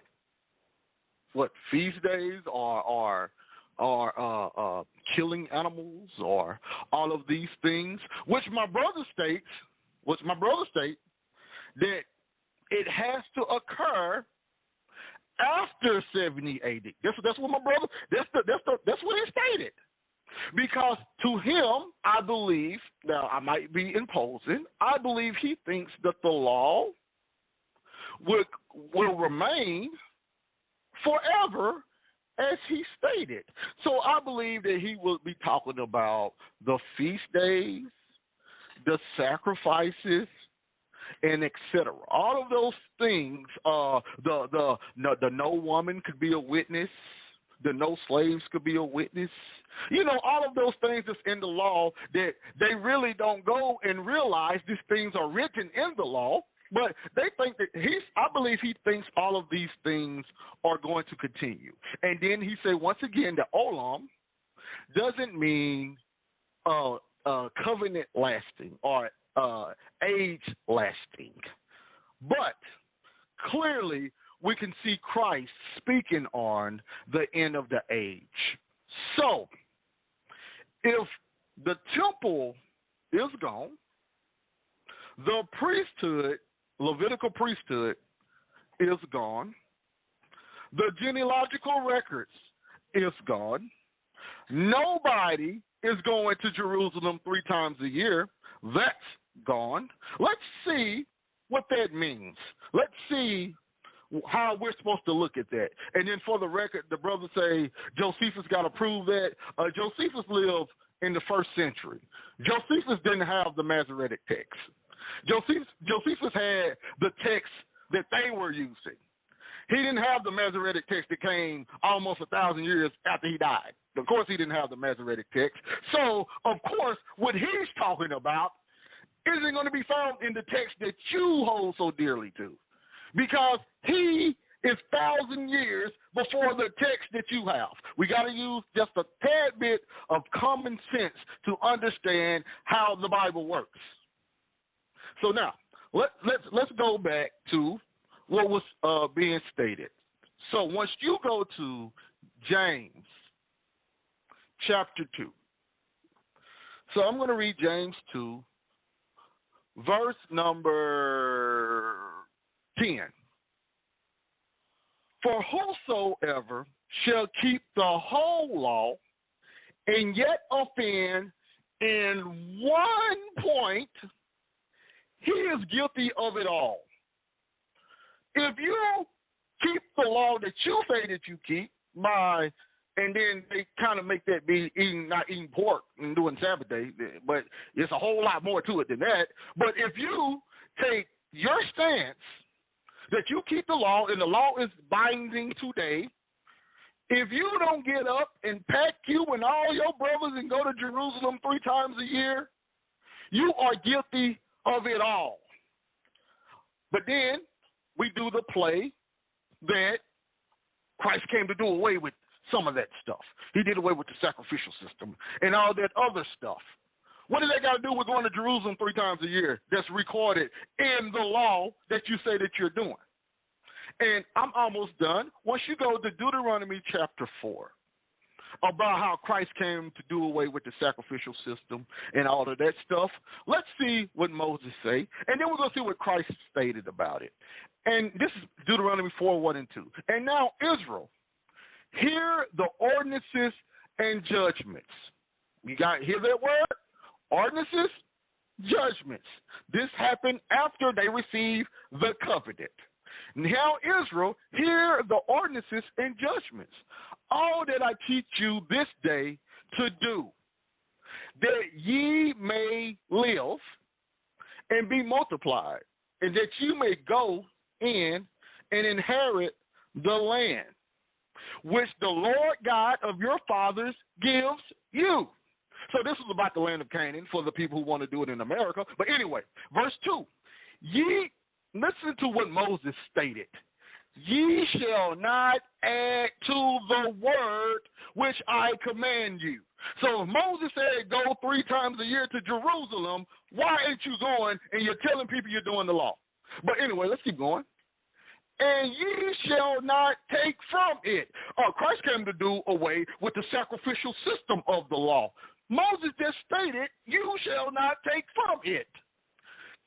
feast days or killing animals or all of these things, which my brother states that it has to occur after 70 AD. That's what my brother. That's what he stated. Because to him, I believe, now I might be imposing, I believe he thinks that the law will remain forever, as he stated. So I believe that he will be talking about the feast days, the sacrifices, and etc. All of those things. The no woman could be a witness. The no slaves could be a witness. All of those things that's in the law that they really don't go and realize these things are written in the law. But they think that I believe he thinks all of these things are going to continue. And then he said, once again, that olam doesn't mean covenant lasting or age lasting. But clearly we can see Christ speaking on the end of the age. So, if the temple is gone, the priesthood, Levitical priesthood, is gone. The genealogical records is gone. Nobody is going to Jerusalem 3 times a year. That's gone. Let's see what that means. Let's see how we're supposed to look at that. And then for the record, the brothers say Josephus got to prove that. Josephus lived in the 1st century. Josephus didn't have the Masoretic text. Josephus had the text that they were using. He didn't have the Masoretic text that came almost 1,000 years after he died. Of course, he didn't have the Masoretic text. So, of course, what he's talking about isn't going to be found in the text that you hold so dearly to, because he is 1,000 years before the text that you have. We got to use just a tad bit of common sense to understand how the Bible works. So now, let's go back to what was being stated. So once you go to James chapter 2. So I'm going to read James 2, verse number 10. For whosoever shall keep the whole law and yet offend in one point, he is guilty of it all. If you keep the law that you say that you keep, and then they kind of make that be not eating pork and doing Sabbath day, but it's a whole lot more to it than that. But if you take your stance that you keep the law and the law is binding today, if you don't get up and pack you and all your brothers and go to Jerusalem 3 times a year, you are guilty of it all. But then we do the play that Christ came to do away with some of that stuff. He did away with the sacrificial system and all that other stuff. What does that got to do with going to Jerusalem 3 times a year that's recorded in the law that you say that you're doing? And I'm almost done. Once you go to Deuteronomy chapter 4, about how Christ came to do away with the sacrificial system and all of that stuff, let's see what Moses say, and then we're going to see what Christ stated about it. And this is Deuteronomy 4, 1 and 2. And now, Israel, hear the ordinances and judgments. You got hear that word? Ordinances, judgments. This happened after they received the covenant. Now, Israel, hear the ordinances and judgments, all that I teach you this day to do, that ye may live and be multiplied, and that you may go in and inherit the land, which the Lord God of your fathers gives you. So this is about the land of Canaan for the people who want to do it in America. But anyway, verse 2, listen to what Moses stated. Ye shall not add to the word which I command you. So if Moses said go 3 times a year to Jerusalem, why ain't you going and you're telling people you're doing the law? But anyway, let's keep going. And ye shall not take from it. Christ came to do away with the sacrificial system of the law. Moses just stated, you shall not take from it.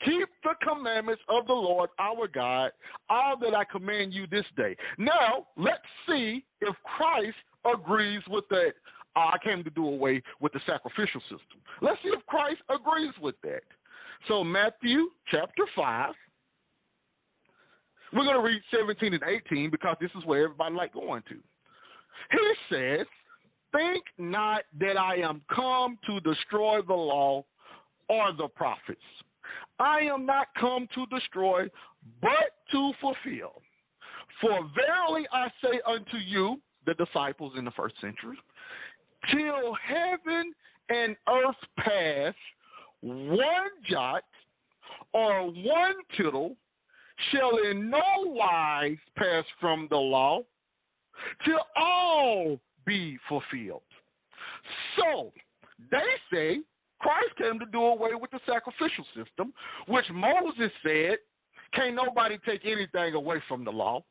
Keep the commandments of the Lord our God, all that I command you this day. Now, let's see if Christ agrees with that. I came to do away with the sacrificial system. Let's see if Christ agrees with that. So Matthew chapter 5. We're going to read 17 and 18 because this is where everybody like going to. He says, think not that I am come to destroy the law or the prophets. I am not come to destroy, but to fulfill. For verily I say unto you, the disciples in the 1st century, till heaven and earth pass, one jot or one tittle shall in no wise pass from the law, till all be fulfilled. So they say Christ came to do away with the sacrificial system, which Moses said can't nobody take anything away from the law.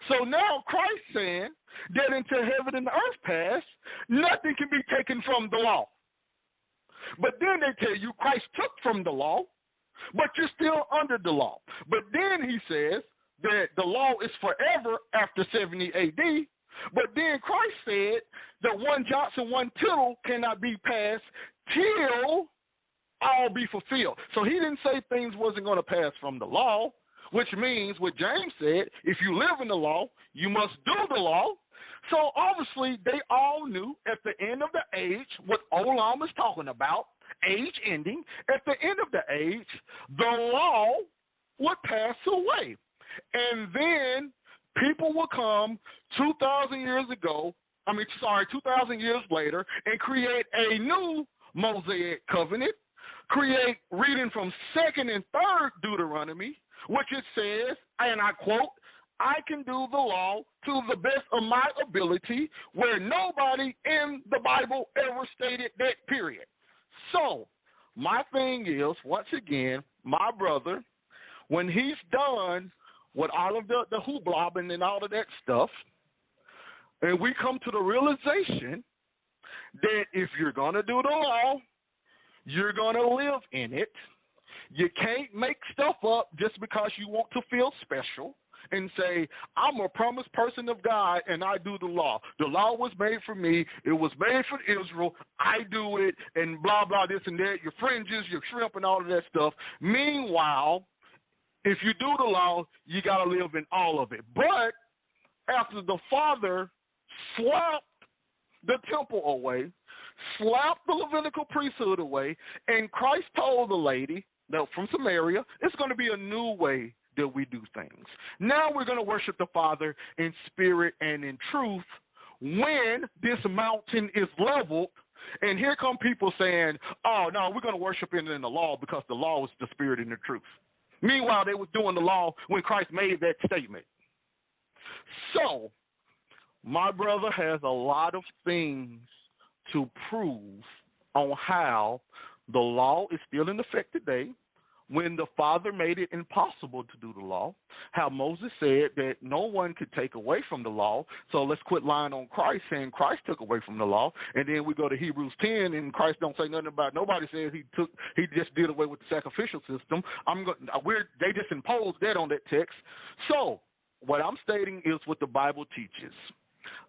So now Christ saying that until heaven and the earth pass, nothing can be taken from the law. But then they tell you Christ took from the law, but you're still under the law. But then he says that the law is forever after 70 AD. But then Christ said that one jot and one tittle cannot be passed till all be fulfilled. So he didn't say things wasn't going to pass from the law, which means what James said, if you live in the law, you must do the law. So obviously they all knew at the end of the age what Olam is talking about, age ending. At the end of the age, the law would pass away. And then people will come 2,000 years later and create a new Mosaic covenant, create reading from 2nd and 3rd Deuteronomy, which it says, and I quote, I can do the law to the best of my ability, where nobody in the Bible ever stated that, period. So my thing is, once again, my brother, when he's done with all of the hooplobbing and all of that stuff, and we come to the realization that if you're going to do the law, you're going to live in it. You can't make stuff up just because you want to feel special and say, I'm a promised person of God and I do the law. The law was made for me. It was made for Israel. I do it, and blah, blah, this and that, your fringes, your shrimp, and all of that stuff. Meanwhile, if you do the law, you got to live in all of it. But after the Father slapped the temple away, slapped the Levitical priesthood away, and Christ told the lady from Samaria, it's going to be a new way that we do things. Now we're going to worship the Father in spirit and in truth when this mountain is leveled. And here come people saying, oh, no, we're going to worship it in the law because the law is the spirit and the truth. Meanwhile, they was doing the law when Christ made that statement. So my brother has a lot of things to prove on how the law is still in effect today, when the Father made it impossible to do the law, how Moses said that no one could take away from the law. So let's quit lying on Christ, saying Christ took away from the law. And then we go to Hebrews 10, and Christ don't say nothing about it. Nobody says he just did away with the sacrificial system. They just imposed that on that text. So what I'm stating is what the Bible teaches.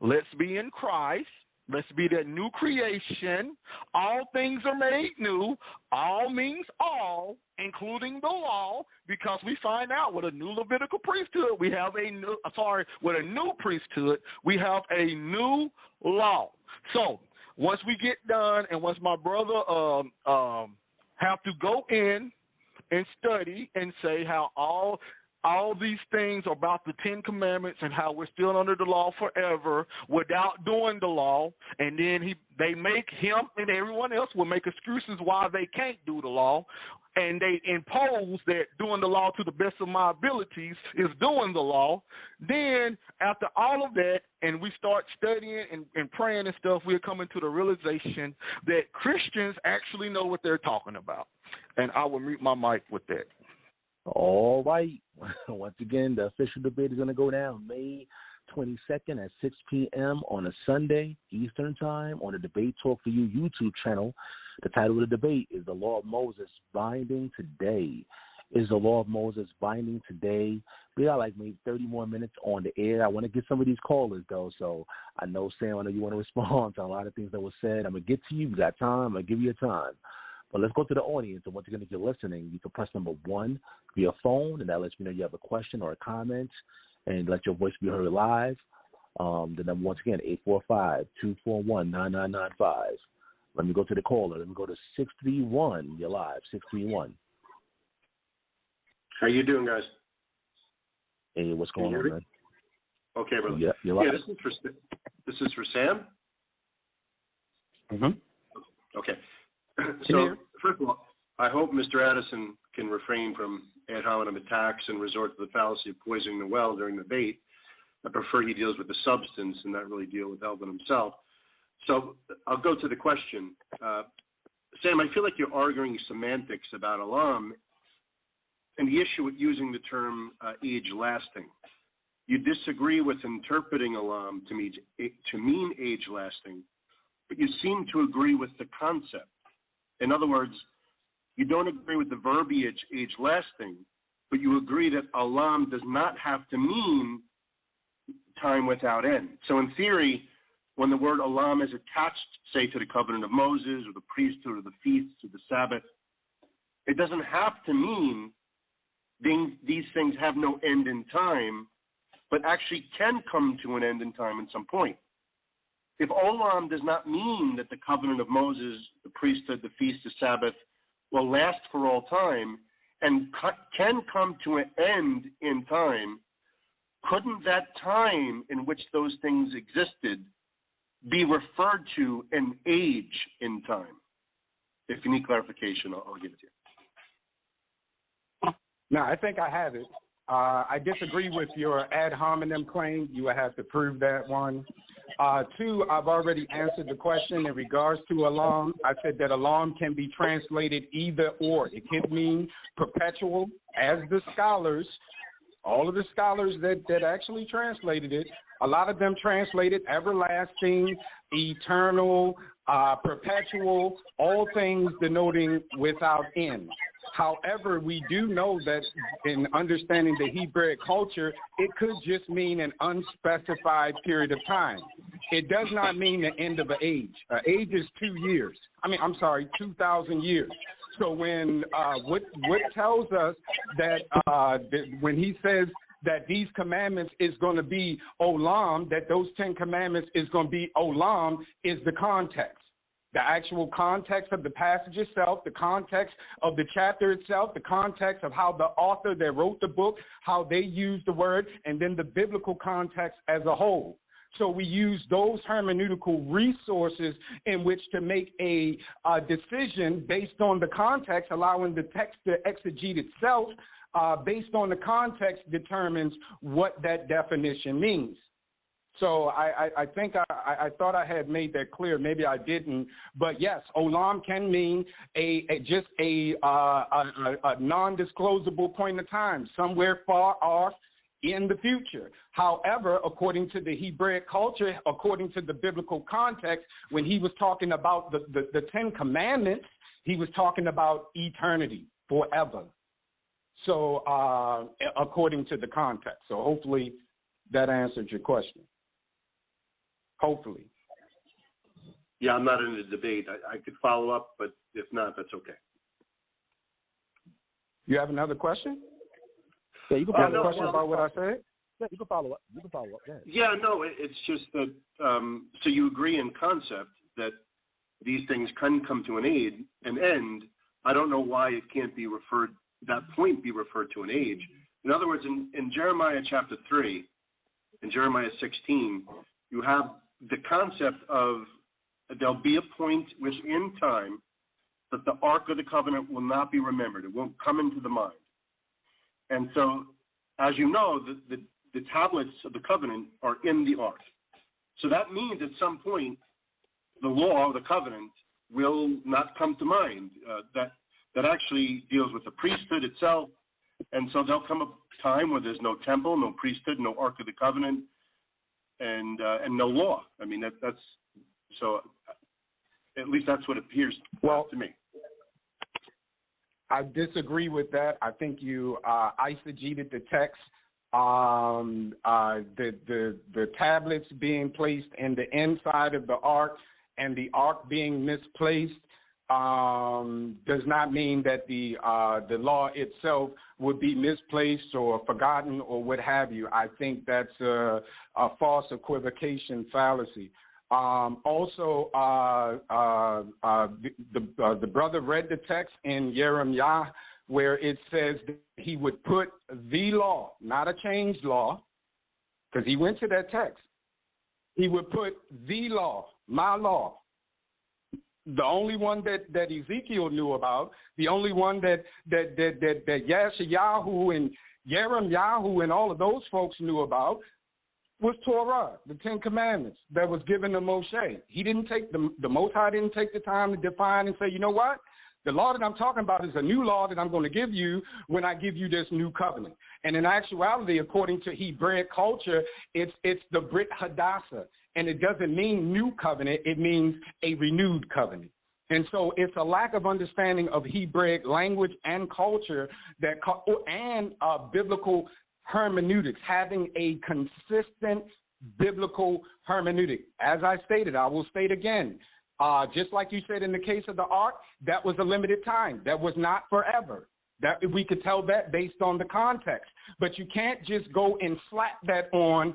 Let's be in Christ. Let's be that new creation. All things are made new. All means all, including the law, because we find out with a new Levitical priesthood, with a new priesthood, we have a new law. So once we get done, and once my brother have to go in and study and say how all these things about the 10 Commandments and how we're still under the law forever without doing the law, and then they make him and everyone else will make excuses why they can't do the law, and they impose that doing the law to the best of my abilities is doing the law. Then after all of that, and we start studying and praying and stuff, we're coming to the realization that Christians actually know what they're talking about. And I will mute my mic with that. All right. Once again, the official debate is going to go down May 22nd at 6 p.m. on a Sunday, Eastern Time, on the Debate Talk for You YouTube channel. The title of the debate is The Law of Moses Binding Today. Is the Law of Moses binding today? We got like maybe 30 more minutes on the air. I want to get some of these callers, though. So I know, Sam, I know you want to respond to a lot of things that were said. I'm going to get to you. We got time. I'm going to give you your time. But let's go to the audience. And once again, if you're listening, you can press number 1 via phone, and that lets me know you have a question or a comment, and let your voice be heard live. The number, once again, 845-241-9995. Let me go to the caller. Let me go to 631. You're live, 631. How you doing, guys? Hey, what's going on, man? Okay, brother. Yeah, you're live. This is for Sam. Mm-hmm. Okay. So, first of all, I hope Mr. Addison can refrain from ad hominem attacks and resort to the fallacy of poisoning the well during the debate. I prefer he deals with the substance and not really deal with Elvin himself. So I'll go to the question. Sam, I feel like you're arguing semantics about Olam. and the issue with using the term age lasting. You disagree with interpreting Olam to mean age lasting, but you seem to agree with the concept. In other words, you don't agree with the verbiage age lasting, but you agree that Olam does not have to mean time without end. So in theory, when the word Olam is attached, say, to the covenant of Moses or the priesthood or the feasts or the Sabbath, it doesn't have to mean these things have no end in time, but actually can come to an end in time at some point. If Olam does not mean that the covenant of Moses, the priesthood, the feast, the Sabbath will last for all time and can come to an end in time, couldn't that time in which those things existed be referred to an age in time? If you need clarification, I'll give it to you. No, I think I have it. I disagree with your ad hominem claim. You will have to prove that one. Two, I've already answered the question in regards to Olam. I said that Olam can be translated either or. It can mean perpetual, as the scholars, all of the scholars that actually translated it, a lot of them translated everlasting, eternal, perpetual, all things denoting without end. However, we do know that in understanding the Hebrew culture, it could just mean an unspecified period of time. It does not mean the end of an age. Age is 2 years. 2,000 years. So when what tells us that when he says that these commandments is going to be Olam, that those 10 commandments is going to be Olam, is the context. The actual context of the passage itself, the context of the chapter itself, the context of how the author that wrote the book, how they used the word, and then the biblical context as a whole. So we use those hermeneutical resources in which to make a decision based on the context, allowing the text to exegete itself based on the context determines what that definition means. So I think I thought I had made that clear. Maybe I didn't. But yes, Olam can mean just a non-disclosable point of time, somewhere far off in the future. However, according to the Hebraic culture, according to the biblical context, when he was talking about the 10 Commandments, he was talking about eternity, forever. So according to the context. So hopefully that answered your question. Hopefully. Yeah, I'm not in the debate. I could follow up, but if not, that's okay. You have another question? Yeah, you can follow up. Question about what I said? Yeah, you can follow up. Yeah. Yeah, no, it's just that, so you agree in concept that these things can come to an end. I don't know why it can't be referred, that point be referred to an age. In other words, in Jeremiah chapter 3, in Jeremiah 16, you have the concept of there'll be a point within time that the Ark of the Covenant will not be remembered. It won't come into the mind. And so, as you know, the tablets of the covenant are in the Ark. So that means at some point, the law of the covenant will not come to mind. That actually deals with the priesthood itself. And so there'll come a time where there's no temple, no priesthood, no Ark of the Covenant, and no law. I mean, that's so. At least that's what appears to me. I disagree with that. I think you eisegeted the text. The tablets being placed in the inside of the ark and the ark being misplaced does not mean that the law itself would be misplaced or forgotten or what have you. I think that's a false equivocation fallacy. Also, the brother read the text in Jeremiah where it says that he would put the law, not a changed law, because he went to that text. He would put the law, my law, the only one that Ezekiel knew about, the only one that Yeshayahu and Jeremiah and all of those folks knew about, was Torah, the 10 Commandments that was given to Moshe. He didn't take the Most High didn't take the time to define and say, you know what? The law that I'm talking about is a new law that I'm going to give you when I give you this new covenant. And in actuality, according to Hebraic culture, it's the Brit Hadassah. And it doesn't mean new covenant. It means a renewed covenant. And so it's a lack of understanding of Hebraic language and culture and biblical hermeneutics, having a consistent biblical hermeneutic. As I stated, I will state again, just like you said in the case of the ark, that was a limited time. That was not forever. That we could tell that based on the context. But you can't just go and slap that on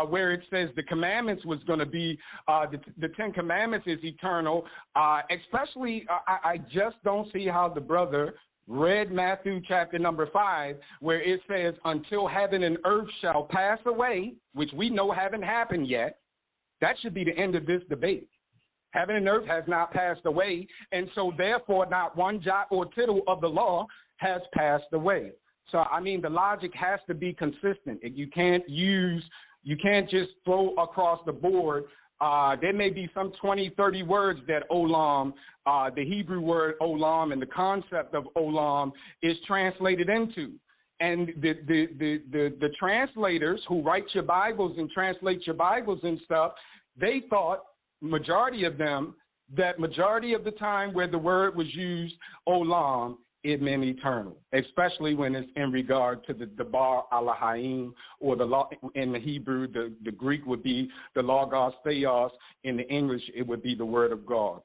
where it says the commandments was going to be, the 10 Commandments is eternal. Especially, I just don't see how the brother read Matthew chapter number 5, where it says, until heaven and earth shall pass away, which we know haven't happened yet. That should be the end of this debate. Heaven and earth has not passed away, and so therefore not one jot or tittle of the law has passed away. So, I mean, the logic has to be consistent. You can't just throw across the board. There may be some 20, 30 words that olam, the Hebrew word olam and the concept of olam is translated into. And the translators who write your Bibles and translate your Bibles and stuff, they thought, majority of them, that majority of the time where the word was used, olam, it meant eternal, especially when it's in regard to the Debar Elohim, or the law in the Hebrew, the Greek would be the Logos Theos. In the English, it would be the Word of God.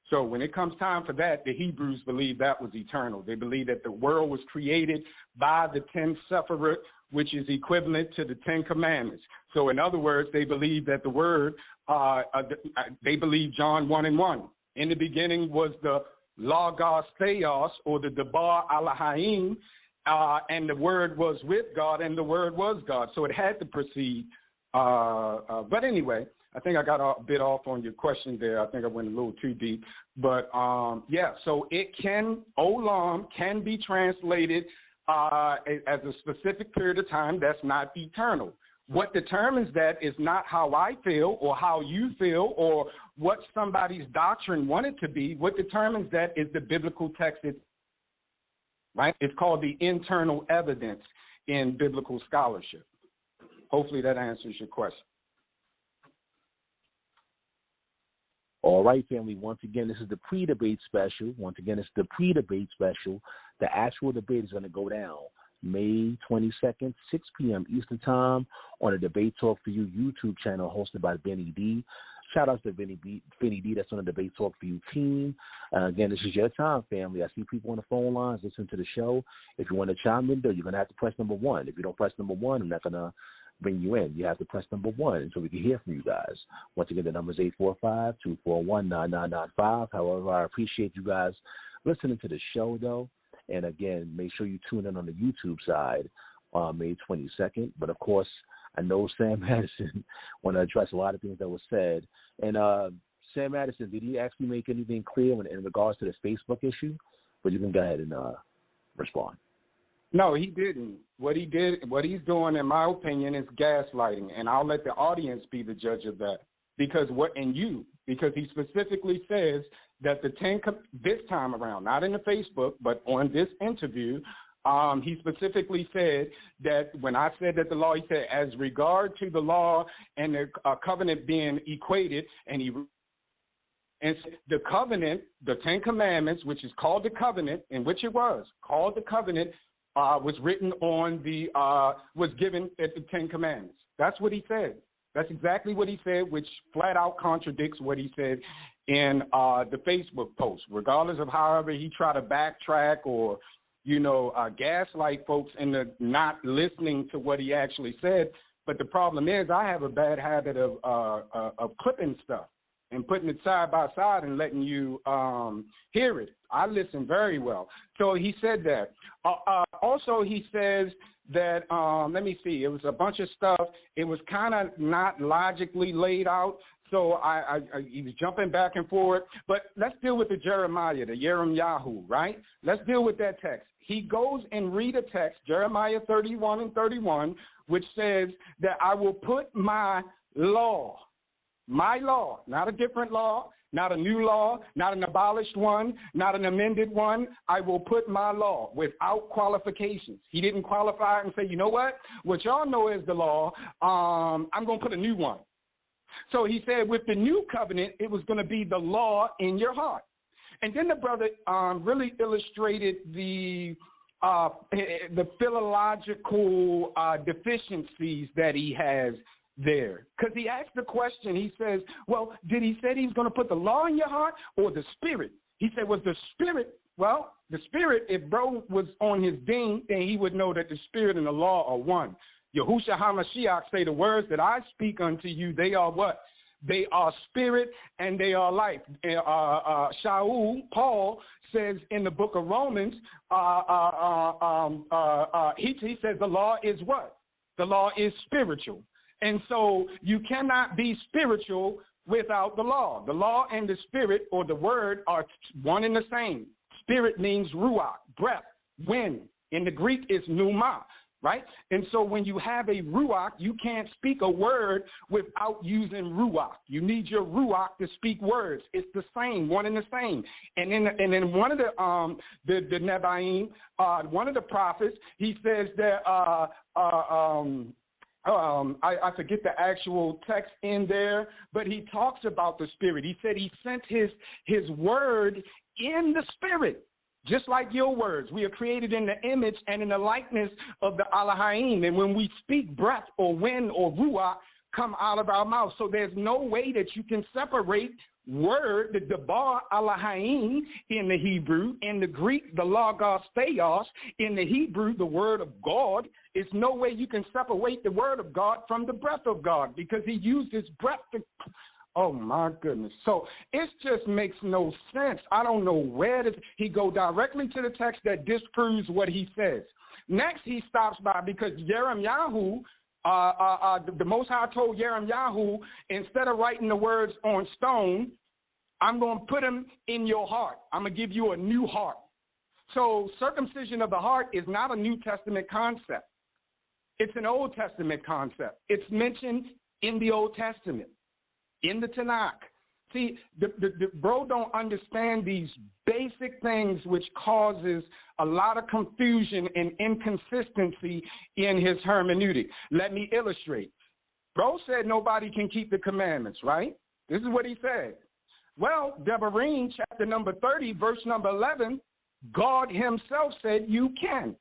So when it comes time for that, the Hebrews believe that was eternal. They believe that the world was created by the 10 Sephirot, which is equivalent to the 10 Commandments. So in other words, they believe that the Word, they believe John 1:1. In the beginning was the Logos Theos, or the Debar Elohim, and the Word was with God, and the Word was God. So it had to proceed. But anyway, I think I got a bit off on your question there. I think I went a little too deep. But, yeah, so olam can be translated as a specific period of time that's not eternal. What determines that is not how I feel or how you feel or what somebody's doctrine wanted to be. What determines that is the biblical text, right? It's called the internal evidence in biblical scholarship. Hopefully that answers your question. All right, family. Once again, this is the pre-debate special. The actual debate is going to go down May 22nd, 6 p.m. Eastern Time on the Debate Talk for You YouTube channel hosted by Vinny D. Shout out to Vinny D. That's on the Debate Talk for You team. Again, this is your time, family. I see people on the phone lines listening to the show. If you want to chime in, though, you're going to have to press number 1. If you don't press number 1, I'm not going to bring you in. You have to press number 1 so we can hear from you guys. Once again, the number is 845-241-9995. However, I appreciate you guys listening to the show, though. And again, make sure you tune in on the YouTube side on May 22nd. But of course, I know Sam Addison want to address a lot of things that were said. And Sam Addison, did he actually make anything clear in regards to the Facebook issue? But you can go ahead and respond. No, he didn't. What he's doing, in my opinion, is gaslighting, and I'll let the audience be the judge of that. Because he specifically says that the 10 this time around, not in the Facebook, but on this interview, he specifically said that when I said that the law, he said, as regard to the law and the covenant being equated, and the covenant, the 10 Commandments, which is called the covenant, in which it was called the covenant, was written on was given at the 10 Commandments. That's what he said. That's exactly what he said, which flat out contradicts what he said in the Facebook post. Regardless of however he tried to backtrack or, gaslight folks into not listening to what he actually said. But the problem is I have a bad habit of clipping stuff and putting it side by side and letting you hear it. I listen very well. So he said that. Also, he says that, let me see, it was a bunch of stuff. It was kind of not logically laid out. So he was jumping back and forth. But let's deal with the Jeremiah, the Yeremiyahu, right? Let's deal with that text. He goes and read a text, Jeremiah 31:31, which says that I will put my law, not a different law, not a new law, not an abolished one, not an amended one. I will put my law without qualifications. He didn't qualify and say, you know what y'all know is the law, I'm going to put a new one. So he said with the new covenant, it was going to be the law in your heart. And then the brother really illustrated the philological deficiencies that he has there. Because he asked the question, he says, well, did he say he's going to put the law in your heart or the spirit? He said, was the spirit, well, the spirit, if bro was on his ding, then he would know that the spirit and the law are one. Yahushua HaMashiach say the words that I speak unto you, they are what? They are spirit and they are life. Shaul, Paul, says in the book of Romans, he says the law is what? The law is spiritual. And so you cannot be spiritual without the law. The law and the spirit or the word are one and the same. Spirit means ruach, breath, wind. In the Greek, it's pneuma. Right? And so when you have a ruach, you can't speak a word without using ruach. You need your ruach to speak words. It's the same, one and the same. And then one of the Nebaim, one of the prophets, he says that I forget the actual text in there, but he talks about the spirit. He said he sent his word in the spirit. Just like your words, we are created in the image and in the likeness of the Elohim. And when we speak, breath or wind or ruach come out of our mouth. So there's no way that you can separate word, the Debar Elohim in the Hebrew, in the Greek, the Logos Theos, in the Hebrew, the word of God. It's no way you can separate the word of God from the breath of God because he used his breath to... Oh, my goodness. So it just makes no sense. I don't know where he go directly to the text that disproves what he says. Next, he stops by because Jeremiah, the Most High told Jeremiah, instead of writing the words on stone, I'm going to put them in your heart. I'm going to give you a new heart. So circumcision of the heart is not a New Testament concept. It's an Old Testament concept. It's mentioned in the Old Testament. In the Tanakh. See, the bro don't understand these basic things which causes a lot of confusion and inconsistency in his hermeneutic. Let me illustrate. Bro said nobody can keep the commandments, right? This is what he said. Well, Devarim, chapter number 30, verse number 11, God himself said you can.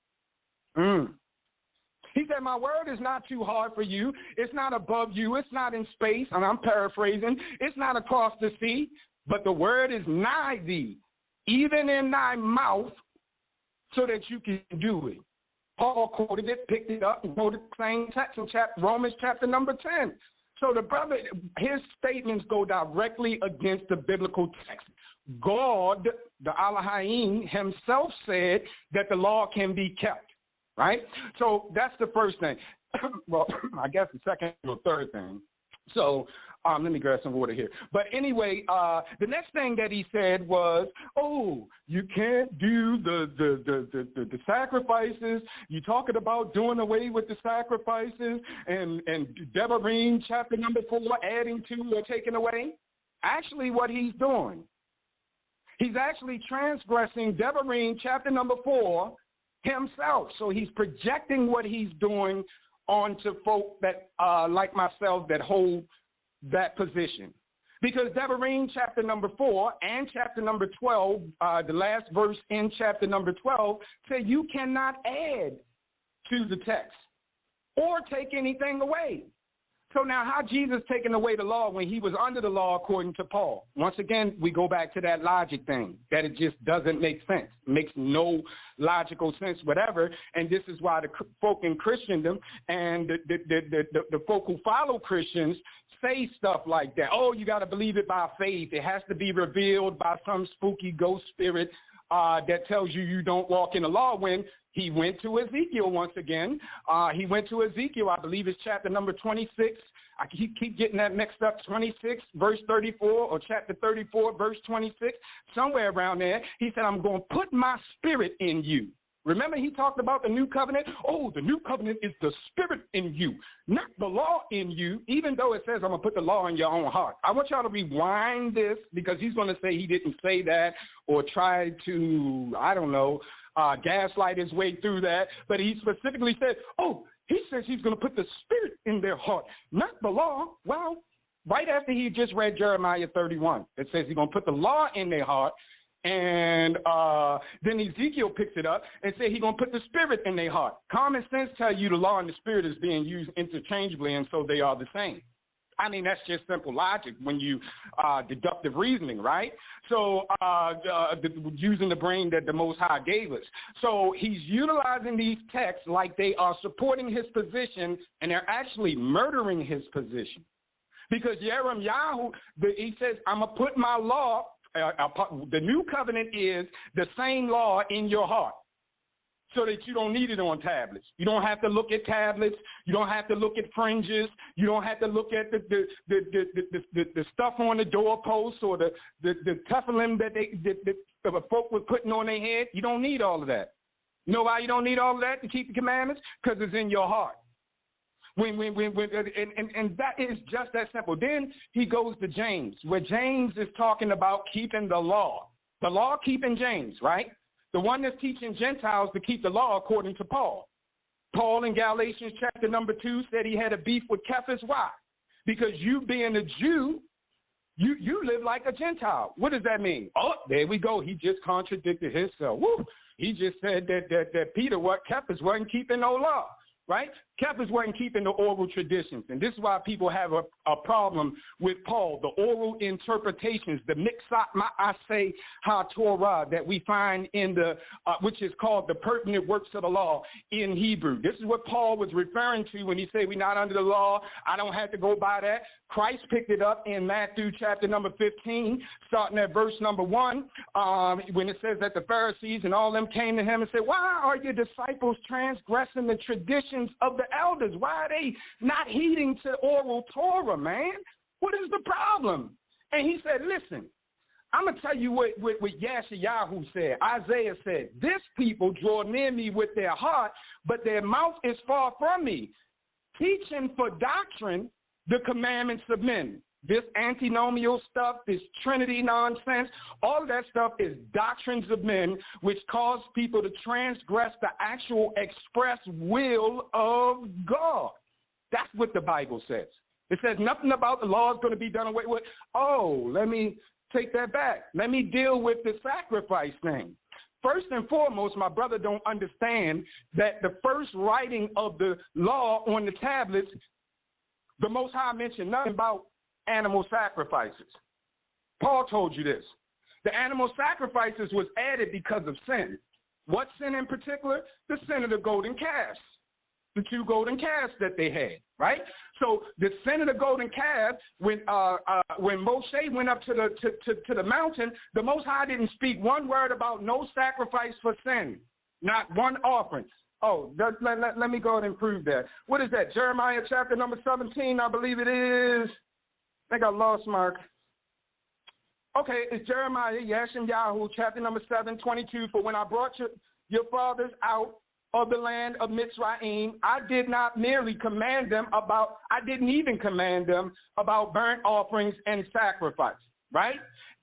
He said, my word is not too hard for you. It's not above you. It's not in space. And I'm paraphrasing. It's not across the sea. But the word is nigh thee, even in thy mouth, so that you can do it. Paul quoted it, picked it up, and quoted the same text in Romans chapter number 10. So the brother, his statements go directly against the biblical text. God, the Elohim himself said that the law can be kept. Right? So that's the first thing. Well, I guess the second or third thing. So let me grab some water here. But anyway, the next thing that he said was, oh, you can't do the sacrifices. You're talking about doing away with the sacrifices and Devarim chapter number 4, adding to or taking away. Actually, what he's doing, he's actually transgressing Devarim chapter number 4 himself. So he's projecting what he's doing onto folk that, like myself, that hold that position. Because Devarim chapter number 4 and chapter number 12, the last verse in chapter number 12, say you cannot add to the text or take anything away. So now how Jesus taking away the law when he was under the law according to Paul? Once again, we go back to that logic thing, that it just doesn't make sense. It makes no logical sense, whatever. And this is why the folk in Christendom and the folk who follow Christians say stuff like that. Oh, you got to believe it by faith. It has to be revealed by some spooky ghost spirit that tells you don't walk in the law, when he went to Ezekiel once again. He went to Ezekiel, I believe it's chapter number 26. I keep getting that mixed up, 26, verse 34, or chapter 34, verse 26, somewhere around there. He said, I'm going to put my spirit in you. Remember, he talked about the new covenant? Oh, the new covenant is the spirit in you, not the law in you, even though it says I'm going to put the law in your own heart. I want y'all to rewind this because he's going to say he didn't say that or try to, I don't know, gaslight his way through that. But he specifically said, oh, he says he's going to put the spirit in their heart, not the law. Well, right after he just read Jeremiah 31, it says he's going to put the law in their heart. And then Ezekiel picks it up and says he's going to put the spirit in their heart. Common sense tells you the law and the spirit is being used interchangeably, and so they are the same. I mean, that's just simple logic when you deductive reasoning, right? So using the brain that the Most High gave us. So he's utilizing these texts like they are supporting his position, and they're actually murdering his position. Because Jeremiah, he says, I'm going to put my law, the new covenant is the same law in your heart, so that you don't need it on tablets. You don't have to look at tablets. You don't have to look at fringes. You don't have to look at the stuff on the doorposts or the tefillin that the folk were putting on their head. You don't need all of that. You know why you don't need all of that to keep the commandments? Because it's in your heart. And that is just that simple. Then he goes to James, where James is talking about keeping the law keeping James, right? The one that's teaching Gentiles to keep the law according to Paul. Paul in Galatians chapter number 2 said he had a beef with Cephas. Why? Because you being a Jew, you live like a Gentile. What does that mean? Oh, there we go. He just contradicted himself. Woo! He just said that Cephas wasn't keeping no law. Right? Cephas wasn't keeping the oral traditions. And this is why people have a problem with Paul, the oral interpretations, the miksat ma'aseh ha-Torah that we find in which is called the pertinent works of the law in Hebrew. This is what Paul was referring to when he said we're not under the law. I don't have to go by that. Christ picked it up in Matthew chapter number 15, starting at verse number 1, when it says that the Pharisees and all them came to him and said, why are your disciples transgressing the traditions of the elders? Why are they not heeding to oral Torah, man? What is the problem? And he said, listen, I'm going to tell you what Yashayahu said. Isaiah said, this people draw near me with their heart, but their mouth is far from me, teaching for doctrine the commandments of men. This antinomial stuff, this Trinity nonsense, all of that stuff is doctrines of men which cause people to transgress the actual express will of God. That's what the Bible says. It says nothing about the law is going to be done away with. Oh, let me take that back. Let me deal with the sacrifice thing. First and foremost, my brother don't understand that the first writing of the law on the tablets, the Most High mentioned nothing about animal sacrifices. Paul told you this. The animal sacrifices was added because of sin. What sin in particular? The sin of the golden calves, the 2 golden calves that they had, right? So the sin of the golden calf, when Moshe went up to the mountain, the Most High didn't speak one word about no sacrifice for sin, not one offering. Oh, let me go ahead and prove that. What is that? Jeremiah chapter number 17, I believe it is. I think I lost Mark. Okay, it's Jeremiah, Yashayahu, chapter number 7:22. For when I brought your fathers out of the land of Mitzrayim, I did not merely command them about, I didn't even command them about burnt offerings and sacrifice, right?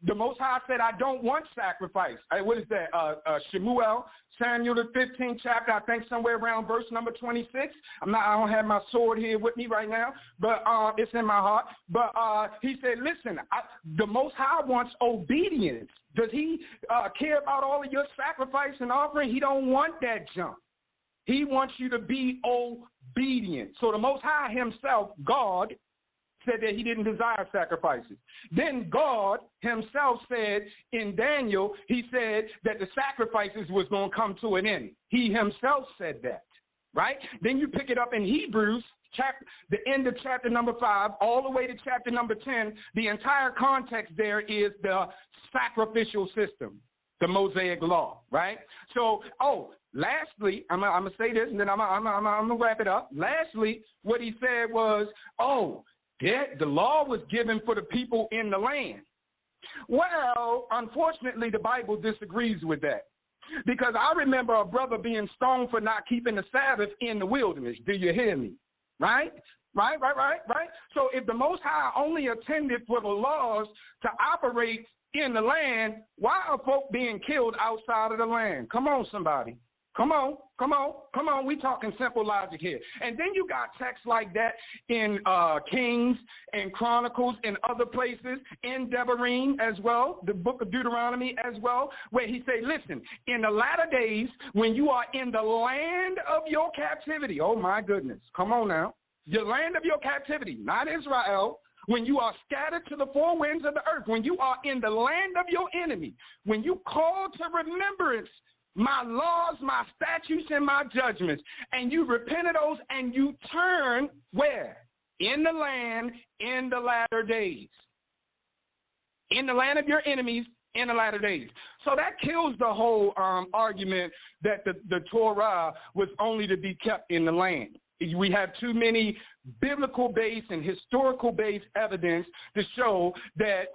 The Most High said, I don't want sacrifice. What is that? Shemuel, Samuel the 15th chapter, I think somewhere around verse number 26. I don't have my sword here with me right now, but it's in my heart. But he said, listen, the Most High wants obedience. Does he care about all of your sacrifice and offering? He don't want that junk. He wants you to be obedient. So the Most High himself, God, said that he didn't desire sacrifices. Then God himself said in Daniel, he said that the sacrifices was going to come to an end. He himself said that, right? Then you pick it up in Hebrews, the end of chapter number 5, all the way to chapter number 10. The entire context there is the sacrificial system, the Mosaic law, right? So, lastly, I'm going to say this, and then I'm going to wrap it up. Lastly, what he said was, the law was given for the people in the land. Well, unfortunately, the Bible disagrees with that. Because I remember a brother being stoned for not keeping the Sabbath in the wilderness. Do you hear me? Right? Right. So if the Most High only attended for the laws to operate in the land, why are folk being killed outside of the land? Come on, somebody. Come on. We talking simple logic here. And then you got texts like that in Kings and Chronicles and other places, in Devarim as well, the book of Deuteronomy as well, where he say, listen, in the latter days, when you are in the land of your captivity, oh my goodness, come on now, the land of your captivity, not Israel, when you are scattered to the four winds of the earth, when you are in the land of your enemy, when you call to remembrance my laws, my statutes, and my judgments, and you repent of those, and you turn where? In the land in the latter days. In the land of your enemies in the latter days. So that kills the whole argument that the Torah was only to be kept in the land. We have too many biblical-based and historical-based evidence to show that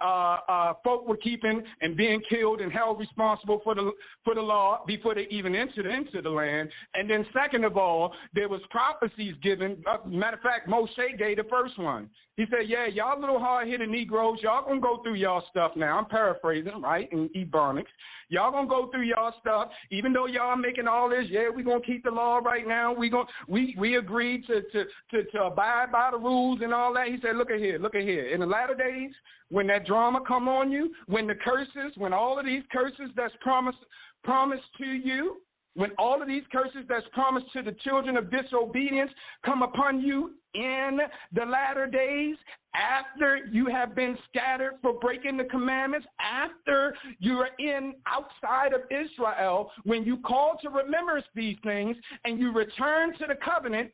folk were keeping and being killed and held responsible for the law before they even entered into the land. And then second of all, there was prophecies given. Matter of fact, Moshe gave the first one. He said, yeah, y'all little hard-hitted Negroes, y'all going to go through y'all stuff now. I'm paraphrasing, right, in Ebonics. Y'all going to go through y'all stuff, even though y'all making all this, yeah, we're going to keep the law right now. We agreed to abide by the rules and all that. He said, look at here. In the latter days, when that drama come on you, when all of these curses that's promised to you, when all of these curses that's promised to the children of disobedience come upon you in the latter days, after you have been scattered for breaking the commandments, after you are outside of Israel, when you call to remembrance these things and you return to the covenant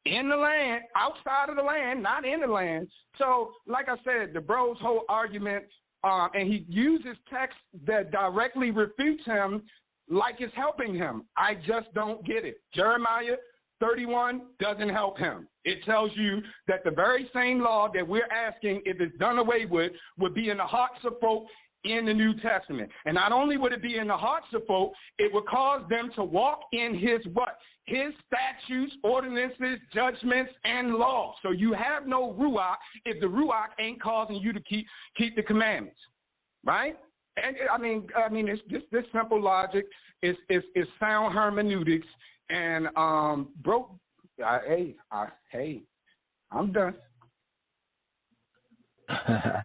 in the land, outside of the land, not in the land. So, like I said, the bro's whole argument, and he uses texts that directly refutes him like it's helping him. I just don't get it. Jeremiah 31 doesn't help him. It tells you that the very same law that we're asking, if it's done away with, would be in the hearts of folk in the New Testament. And not only would it be in the hearts of folk, it would cause them to walk in his what? His statutes, ordinances, judgments, and law. So you have no Ruach if the Ruach ain't causing you to keep the commandments, right? And I mean, it's just this simple logic is sound hermeneutics. And I'm done. All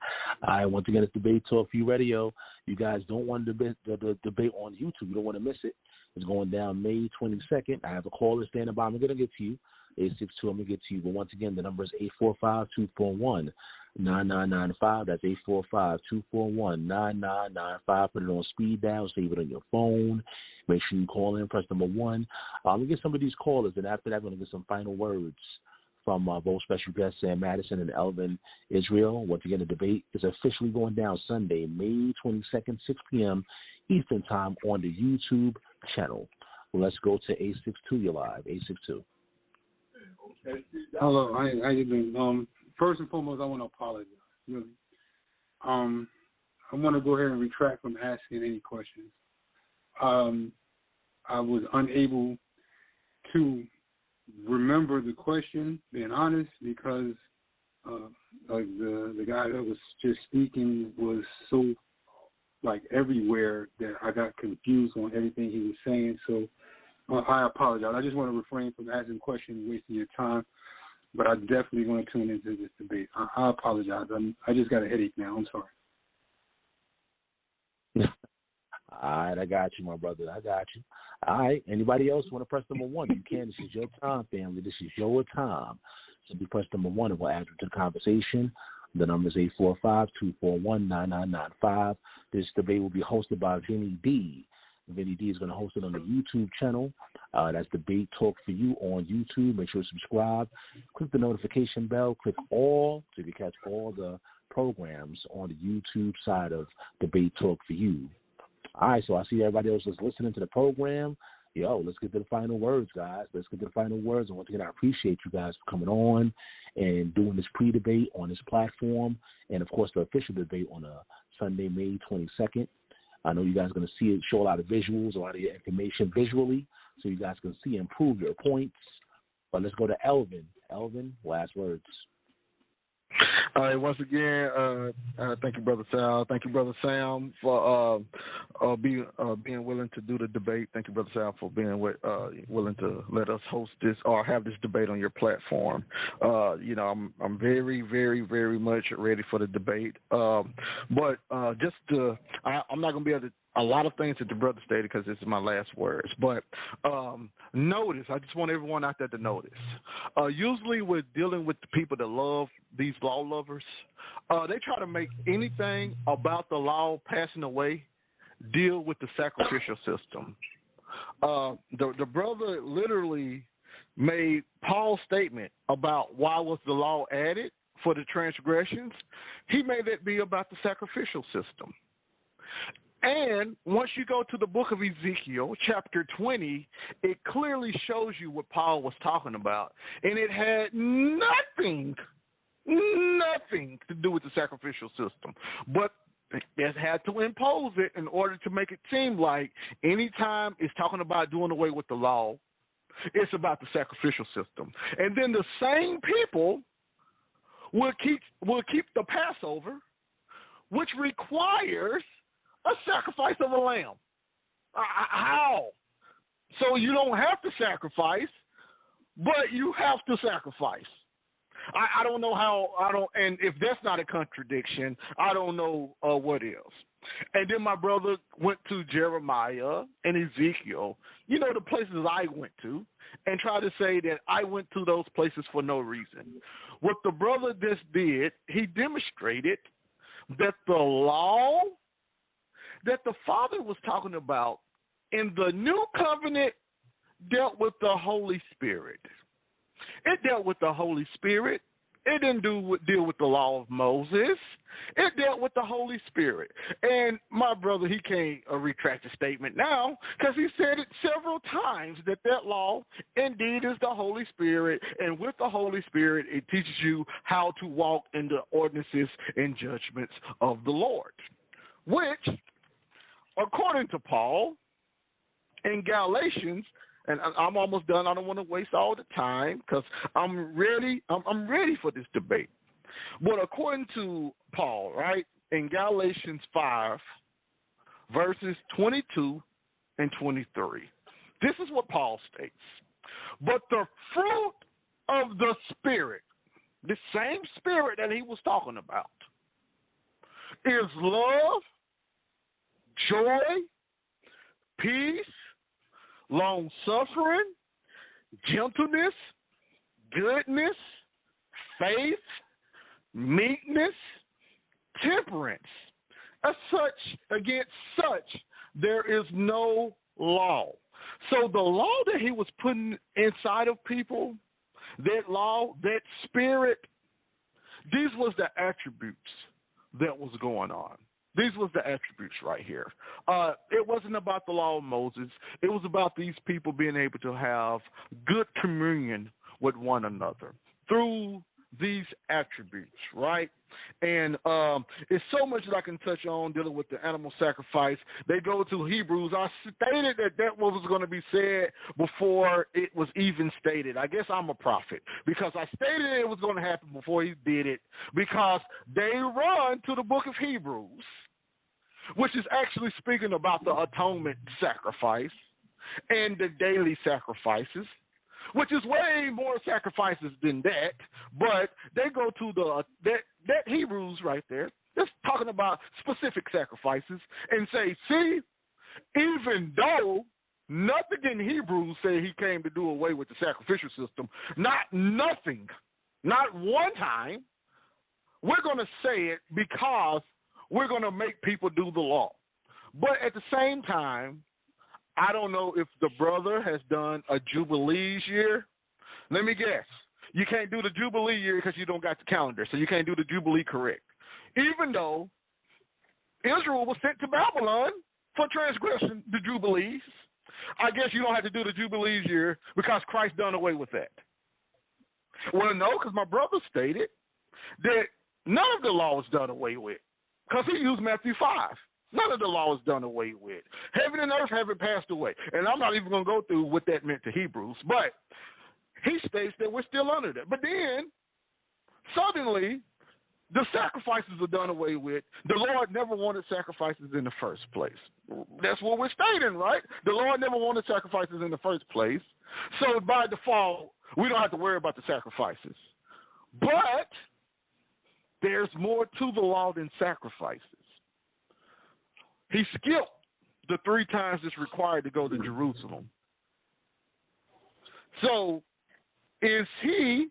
right, once again, it's Debate Talk for You Radio. You guys don't want the debate on YouTube. You don't want to miss it. It's going down May 22nd. I have a caller standing by. I'm going to get to you. 862, I'm going to get to you. But once again, the number is 845-241-9995. That's 845-241-9995. Put it on speed dial. Save it on your phone. Make sure you call in. Press number 1. I'm going to get some of these callers, and after that, I'm going to get some final words from both special guests, Sam Addison and Elvin Israel. Once again, the debate is officially going down Sunday, May 22nd, 6 p.m. Eastern Time on the YouTube channel. Well, let's go to 862. You're live. 862. Hello. How you doing? First and foremost, I want to apologize. Really. I want to go ahead and retract from asking any questions. I was unable to remember the question, being honest, because like the guy that was just speaking was so like everywhere that I got confused on everything he was saying. So I apologize. I just want to refrain from asking questions, wasting your time. But I definitely want to tune into this debate. I apologize. I just got a headache now. I'm sorry. All right, I got you, my brother. I got you. All right, anybody else want to press number 1? You can. This is your time, family. This is your time. So you press number 1 and we'll add you to the conversation. The number is 845-241-9995. This debate will be hosted by Vinny D. Vinny D is going to host it on the YouTube channel. That's Debate Talk for You on YouTube. Make sure to subscribe. Click the notification bell. Click all so you can catch all the programs on the YouTube side of Debate Talk for You. All right, so I see everybody else is listening to the program. Yo, let's get to the final words, guys. Let's get to the final words. And once again, I appreciate you guys for coming on and doing this pre-debate on this platform. And, of course, the official debate on Sunday, May 22nd. I know you guys are going to see it, show a lot of visuals, a lot of your information visually, so you guys can see and prove your points. But let's go to Elvin. Elvin, last words. All right, once again, thank you, Brother Sal. Thank you, Brother Sam, for being willing to do the debate. Thank you, Brother Sal, for being willing to let us host this or have this debate on your platform. I'm very, very, very much ready for the debate. I'm not going to be able to. A lot of things that the brother stated because this is my last words. But notice, I just want everyone out there to notice. Usually we're dealing with the people that love these law lovers. They try to make anything about the law passing away deal with the sacrificial system. The brother literally made Paul's statement about why was the law added for the transgressions. He made it be about the sacrificial system. And once you go to the book of Ezekiel, chapter 20, it clearly shows you what Paul was talking about. And it had nothing to do with the sacrificial system. But it had to impose it in order to make it seem like anytime it's talking about doing away with the law, it's about the sacrificial system. And then the same people will keep the Passover, which requires a sacrifice of a lamb. How? So you don't have to sacrifice, but you have to sacrifice. I don't know how. And if that's not a contradiction, I don't know what is. And then my brother went to Jeremiah and Ezekiel, the places I went to, and tried to say that I went to those places for no reason. What the brother just did, he demonstrated that the law that the Father was talking about in the new covenant dealt with the Holy Spirit. It dealt with the Holy Spirit. It didn't deal with the law of Moses. It dealt with the Holy Spirit. And my brother, he can't retract the statement now because he said it several times that law indeed is the Holy Spirit. And with the Holy Spirit, it teaches you how to walk in the ordinances and judgments of the Lord, which, according to Paul in Galatians, and I'm almost done. I don't want to waste all the time because I'm ready. I'm ready for this debate. But according to Paul, right, in Galatians 5, verses 22 and 23, this is what Paul states. But the fruit of the Spirit, the same Spirit that he was talking about, is love, joy, peace, long-suffering, gentleness, goodness, faith, meekness, temperance. Against such, there is no law. So the law that he was putting inside of people, that law, that spirit, these was the attributes that was going on. These was the attributes right here. It wasn't about the law of Moses. It was about these people being able to have good communion with one another through these attributes, right? And it's so much that I can touch on dealing with the animal sacrifice. They go to Hebrews. I stated that what was going to be said before it was even stated. I guess I'm a prophet because I stated it was going to happen before he did it because they run to the book of Hebrews, which is actually speaking about the atonement sacrifice and the daily sacrifices, which is way more sacrifices than that. But they go to that Hebrews right there, just talking about specific sacrifices, and say, see, even though nothing in Hebrews say he came to do away with the sacrificial system, not one time, we're going to say it because we're going to make people do the law. But at the same time, I don't know if the brother has done a Jubilees year. Let me guess. You can't do the Jubilee year because you don't got the calendar, so you can't do the Jubilee correct. Even though Israel was sent to Babylon for transgression, the Jubilees, I guess you don't have to do the Jubilees year because Christ done away with that. Well, no, because my brother stated that none of the law was done away with because he used Matthew 5. None of the law is done away with. Heaven and earth haven't passed away. And I'm not even going to go through what that meant to Hebrews, but he states that we're still under that. But then, suddenly, the sacrifices are done away with. The Lord never wanted sacrifices in the first place. That's what we're stating, right? The Lord never wanted sacrifices in the first place. So by default, we don't have to worry about the sacrifices. But there's more to the law than sacrifices. He skipped the 3 times it's required to go to Jerusalem. So is he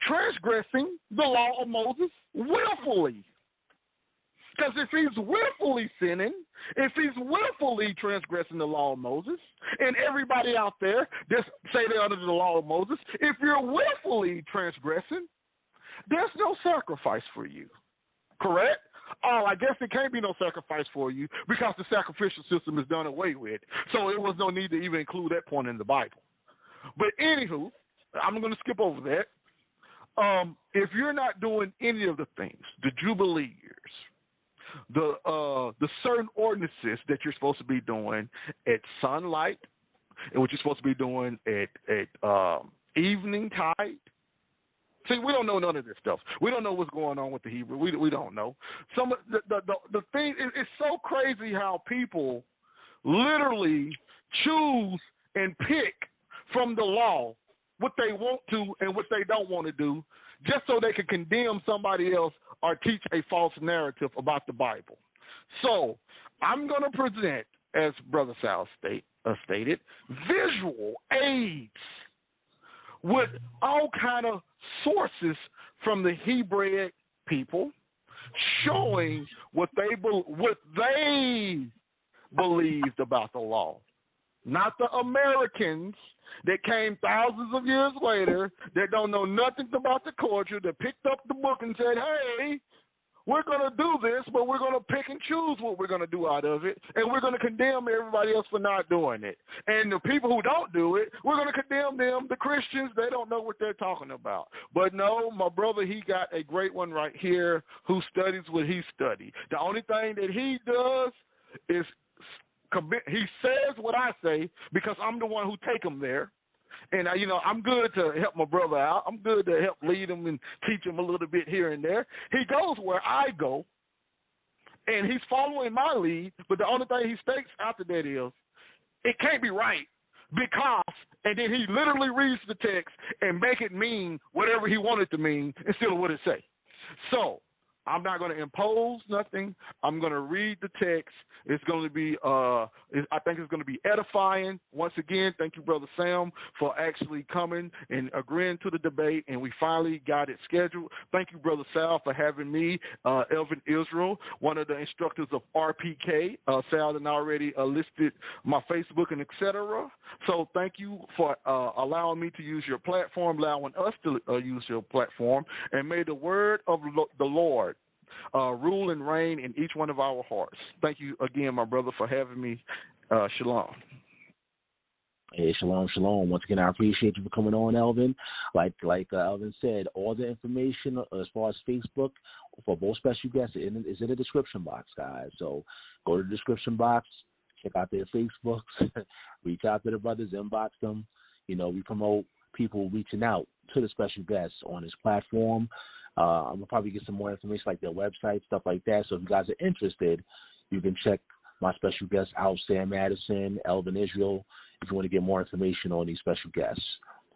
transgressing the law of Moses willfully? Because if he's willfully sinning, if he's willfully transgressing the law of Moses, and everybody out there just say they're under the law of Moses, if you're willfully transgressing, there's no sacrifice for you. Correct? Oh, I guess there can't be no sacrifice for you because the sacrificial system is done away with. So there was no need to even include that point in the Bible. But anywho, I'm going to skip over that. If you're not doing any of the things, the Jubilee years, the certain ordinances that you're supposed to be doing at sunlight, and what you're supposed to be doing at evening tide. See, we don't know none of this stuff. We don't know what's going on with the Hebrew. We don't know. Some of the thing, it's so crazy how people literally choose and pick from the law what they want to and what they don't want to do, just so they can condemn somebody else or teach a false narrative about the Bible. So I'm going to present, as Brother Sal stated, visual aids with all kind of sources from the Hebraic people showing what they believed about the law. Not the Americans that came thousands of years later that don't know nothing about the culture, that picked up the book and said, hey, we're going to do this, but we're going to pick and choose what we're going to do out of it, and we're going to condemn everybody else for not doing it. And the people who don't do it, we're going to condemn them. The Christians, they don't know what they're talking about. But no, my brother, he got a great one right here who studies what he studied. The only thing that he does is he says what I say because I'm the one who take him there. And, I'm good to help my brother out. I'm good to help lead him and teach him a little bit here and there. He goes where I go, and he's following my lead, but the only thing he states after that is, it can't be right because, and then he literally reads the text and make it mean whatever he wanted to mean instead of what it say. So I'm not going to impose nothing. I'm going to read the text. It's going to be, I think it's going to be edifying. Once again, thank you, Brother Sam, for actually coming and agreeing to the debate, and we finally got it scheduled. Thank you, Brother Sal, for having me, Elvin Israel, one of the instructors of RPK. Sal had already listed my Facebook and etc. So thank you for allowing me to use your platform, allowing us to use your platform, and may the word of the Lord rule and reign in each one of our hearts. Thank you again, my brother, for having me. Shalom. Hey, shalom, shalom. Once again, I appreciate you for coming on, Elvin. Like Elvin said, all the information as far as Facebook for both special guests is in the description box, guys. So go to the description box, check out their Facebooks, reach out to the brothers, inbox them. We promote people reaching out to the special guests on this platform. I'm going to probably get some more information like their website, stuff like that. So if you guys are interested, you can check my special guests out, Sam Addison, Elvin Israel, if you want to get more information on these special guests.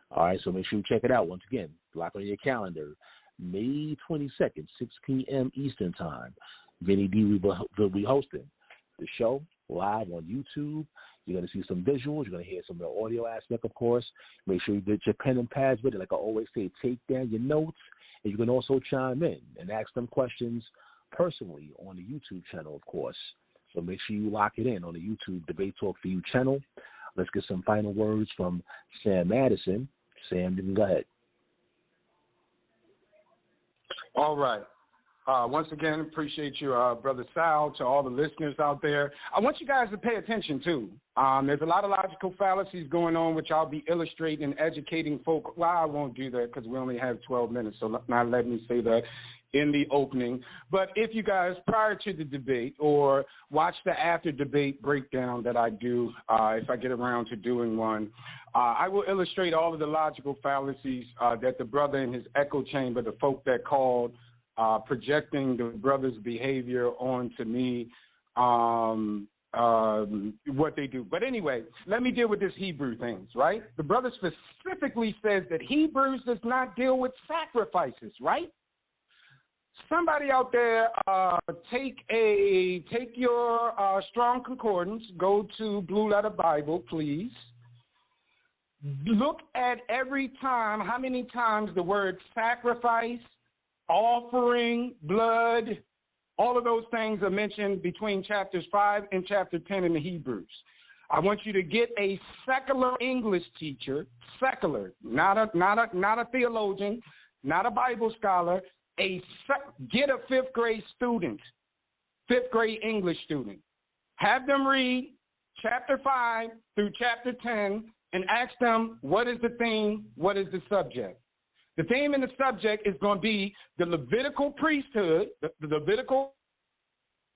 All right, so make sure you check it out. Once again, block on your calendar, May 22nd, 6 p.m. Eastern Time. Vinny D will be hosting the show live on YouTube. You're going to see some visuals. You're going to hear some of the audio aspect, of course. Make sure you get your pen and pads with it. Like I always say, take down your notes. And you can also chime in and ask them questions personally on the YouTube channel, of course. So make sure you lock it in on the YouTube Debate Talk for You channel. Let's get some final words from Sam Addison. Sam, you can go ahead. All right. Once again, appreciate you, Brother Sal, to all the listeners out there. I want you guys to pay attention, too. There's a lot of logical fallacies going on, which I'll be illustrating and educating folk. Well, I won't do that because we only have 12 minutes, so not let me say that in the opening. But if you guys, prior to the debate or watch the after debate breakdown that I do, if I get around to doing one, I will illustrate all of the logical fallacies that the brother in his echo chamber, the folk that called, projecting the brother's behavior onto me, what they do. But anyway, let me deal with this Hebrew things, right? The brother specifically says that Hebrews does not deal with sacrifices, right? Somebody out there, take your strong concordance, go to Blue Letter Bible, please. Look at every time, how many times the word sacrifice, offering, blood, all of those things are mentioned between chapters 5 and chapter 10 in the Hebrews. I want you to get a secular English teacher, secular, not a theologian, not a Bible scholar, get a fifth grade student, fifth grade English student. Have them read chapter 5 through chapter 10 and ask them, what is the theme, what is the subject? The theme and the subject is going to be the Levitical priesthood, the Levitical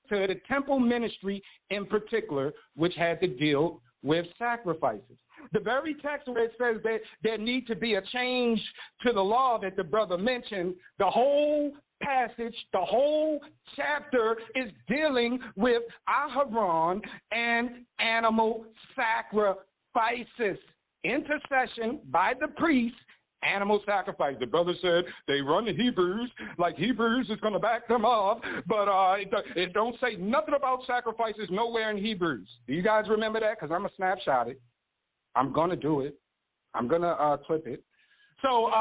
priesthood, the temple ministry in particular, which had to deal with sacrifices. The very text where it says that there need to be a change to the law that the brother mentioned, the whole passage, the whole chapter is dealing with Aharon and animal sacrifices, intercession by the priest, animal sacrifice. The brother said they run the Hebrews like Hebrews is going to back them up, but it don't say nothing about sacrifices nowhere in Hebrews. Do you guys remember that? Because I'm going to snapshot it. I'm going to do it. I'm going to clip it. So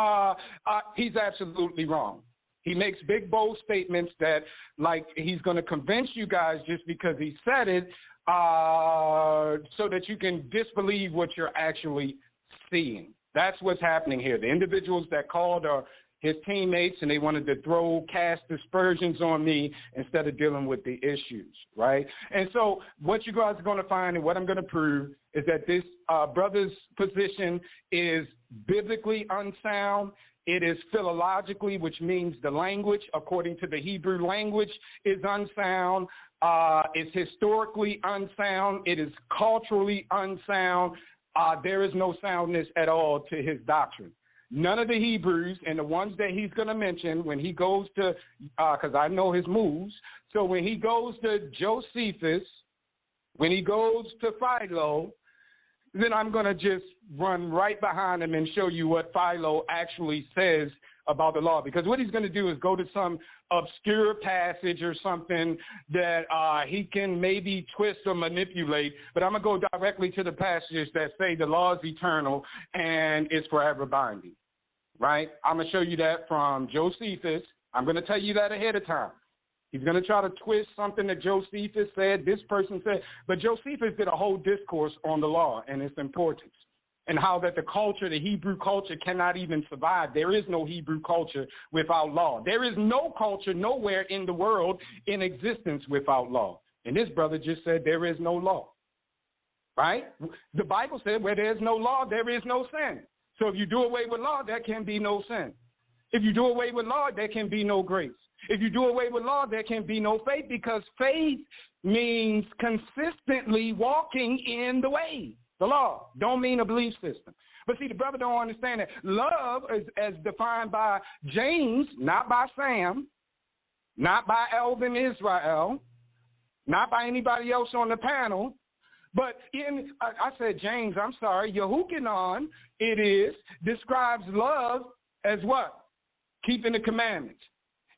he's absolutely wrong. He makes big, bold statements that, like, he's going to convince you guys just because he said it so that you can disbelieve what you're actually seeing. That's what's happening here. The individuals that called are his teammates, and they wanted to cast aspersions on me instead of dealing with the issues, right? And so what you guys are going to find and what I'm going to prove is that this brother's position is biblically unsound. It is philologically, which means the language, according to the Hebrew language, is unsound. It's historically unsound. It is culturally unsound. There is no soundness at all to his doctrine. None of the Hebrews, and the ones that he's going to mention when he goes to, because I know his moves, so when he goes to Josephus, when he goes to Philo, then I'm going to just run right behind him and show you what Philo actually says about the law. Because what he's going to do is go to some obscure passage or something that he can maybe twist or manipulate. But I'm going to go directly to the passages that say the law is eternal and it's forever binding. Right? I'm going to show you that from Josephus. I'm going to tell you that ahead of time. He's going to try to twist something that Josephus said, this person said. But Josephus did a whole discourse on the law and its importance and how that the culture, the Hebrew culture, cannot even survive. There is no Hebrew culture without law. There is no culture nowhere in the world in existence without law. And this brother just said there is no law. Right? The Bible said where there is no law, there is no sin. So if you do away with law, there can be no sin. If you do away with law, there can be no grace. If you do away with law, there can be no faith, because faith means consistently walking in the way. The law don't mean a belief system. But see, the brother don't understand that. Love is as defined by James, not by Sam, not by Elvin Israel, not by anybody else on the panel. But I said James, I'm sorry, Yehukanan, it is, describes love as what? Keeping the commandments.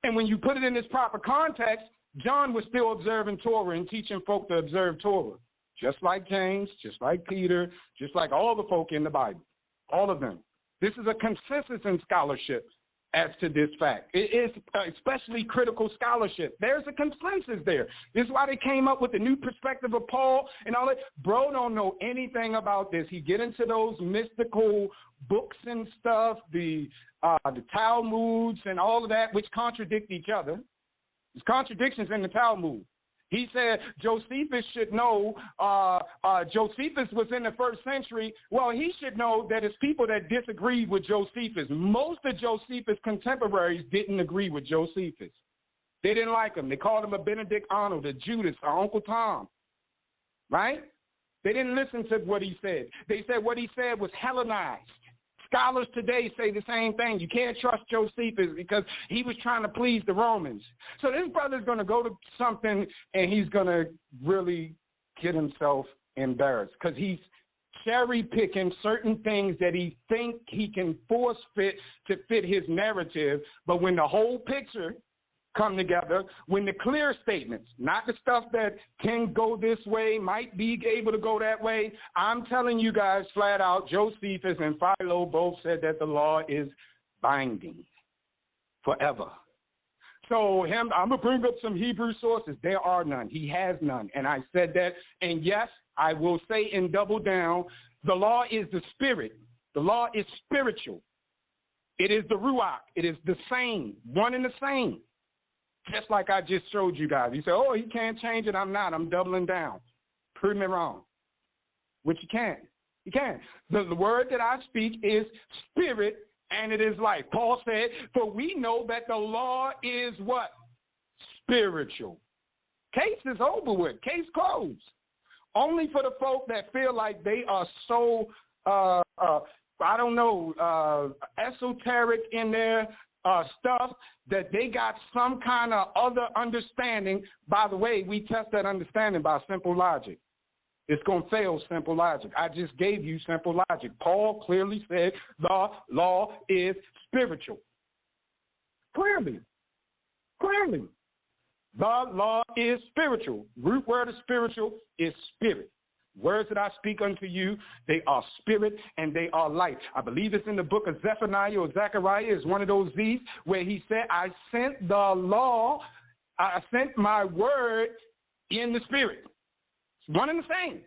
And when you put it in its proper context, John was still observing Torah and teaching folk to observe Torah, just like James, just like Peter, just like all the folk in the Bible, all of them. This is a consensus in scholarship as to this fact. It is especially critical scholarship. There's a consensus there. This is why they came up with the new perspective of Paul and all that. Bro don't know anything about this. He get into those mystical books and stuff, the Talmuds and all of that, which contradict each other. There's contradictions in the Talmud. He said Josephus should know, Josephus was in the first century. Well, he should know that it's people that disagreed with Josephus. Most of Josephus' contemporaries didn't agree with Josephus. They didn't like him. They called him a Benedict Arnold, a Judas, or Uncle Tom, right? They didn't listen to what he said. They said what he said was Hellenized. Scholars today say the same thing. You can't trust Josephus because he was trying to please the Romans. So this brother's going to go to something and he's going to really get himself embarrassed because he's cherry picking certain things that he think he can force fit to fit his narrative. But when the whole picture come together, when the clear statements, not the stuff that can go this way, might be able to go that way. I'm telling you guys flat out, Josephus and Philo both said that the law is binding forever. So I'm going to bring up some Hebrew sources. There are none. He has none. And I said that. And yes, I will say and double down, the law is the spirit. The law is spiritual. It is the Ruach. It is the same, one and the same. Just like I just showed you guys. You say, oh, he can't change it. I'm not. I'm doubling down. Prove me wrong. Which you can't. You can't. The word that I speak is spirit and it is life. Paul said, for we know that the law is what? Spiritual. Case is over with. Case closed. Only for the folk that feel like they are so, esoteric in their stuff that they got some kind of other understanding. By the way, we test that understanding by simple logic. It's going to fail simple logic. I just gave you simple logic. Paul clearly said the law is spiritual. Clearly. The law is spiritual. Root word of spiritual is spirit. Words that I speak unto you, they are spirit and they are light. I believe it's in the book of Zephaniah or Zechariah is one of those Z's where he said, I sent my word in the spirit. It's one and the same.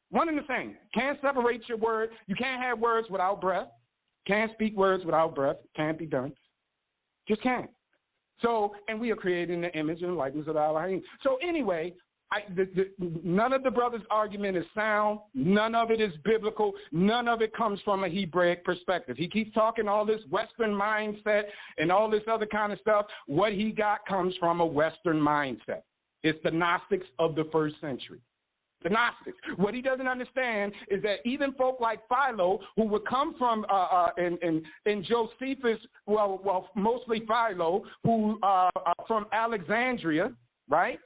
One and the same. Can't separate your word. You can't have words without breath. Can't speak words without breath. Can't be done. Just can't. So, and we are created in the image and likeness of Allah. So anyway, none of the brother's argument is sound. None of it is biblical. None of it comes from a Hebraic perspective. He keeps talking all this Western mindset and all this other kind of stuff. What he got comes from a Western mindset. It's the Gnostics of the first century. The Gnostics. What he doesn't understand is that even folk like Philo, who would come from in Josephus, well, mostly Philo, who are from Alexandria, right?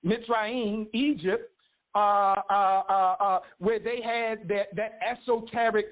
Mitzrayim, Egypt, where they had that esoteric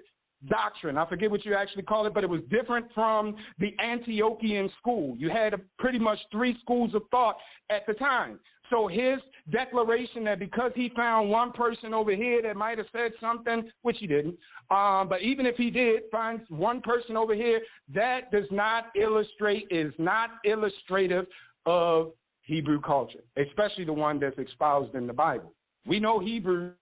doctrine. I forget what you actually call it, but it was different from the Antiochian school. You had pretty much three schools of thought at the time. So his declaration that because he found one person over here that might have said something, which he didn't, but even if he did find one person over here, that is not illustrative of Hebrew culture, especially the one that's espoused in the Bible. We know Hebrew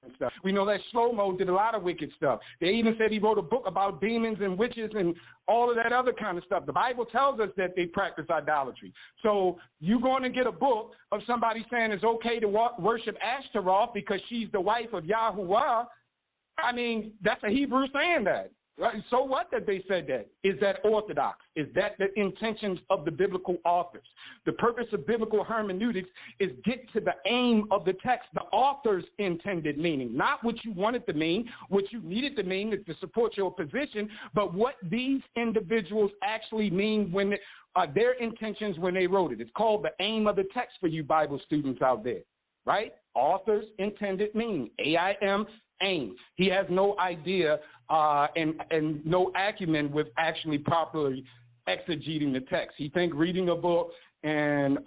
and stuff. We know that Shlomo did a lot of wicked stuff. They even said he wrote a book about demons and witches and all of that other kind of stuff. The Bible tells us that they practice idolatry. So you're going to get a book of somebody saying it's okay to worship Ashtaroth because she's the wife of Yahuwah. I mean, that's a Hebrew saying that. Right? So what that they said that? Is that orthodox? Is that the intentions of the biblical authors? The purpose of biblical hermeneutics is get to the aim of the text, the author's intended meaning, not what you wanted to mean, what you needed to mean to support your position, but what these individuals actually mean when their intentions when they wrote it. It's called the aim of the text for you Bible students out there, right? Author's intended meaning, AIM, aim. He has no idea and no acumen with actually properly exegeting the text. He think reading a book and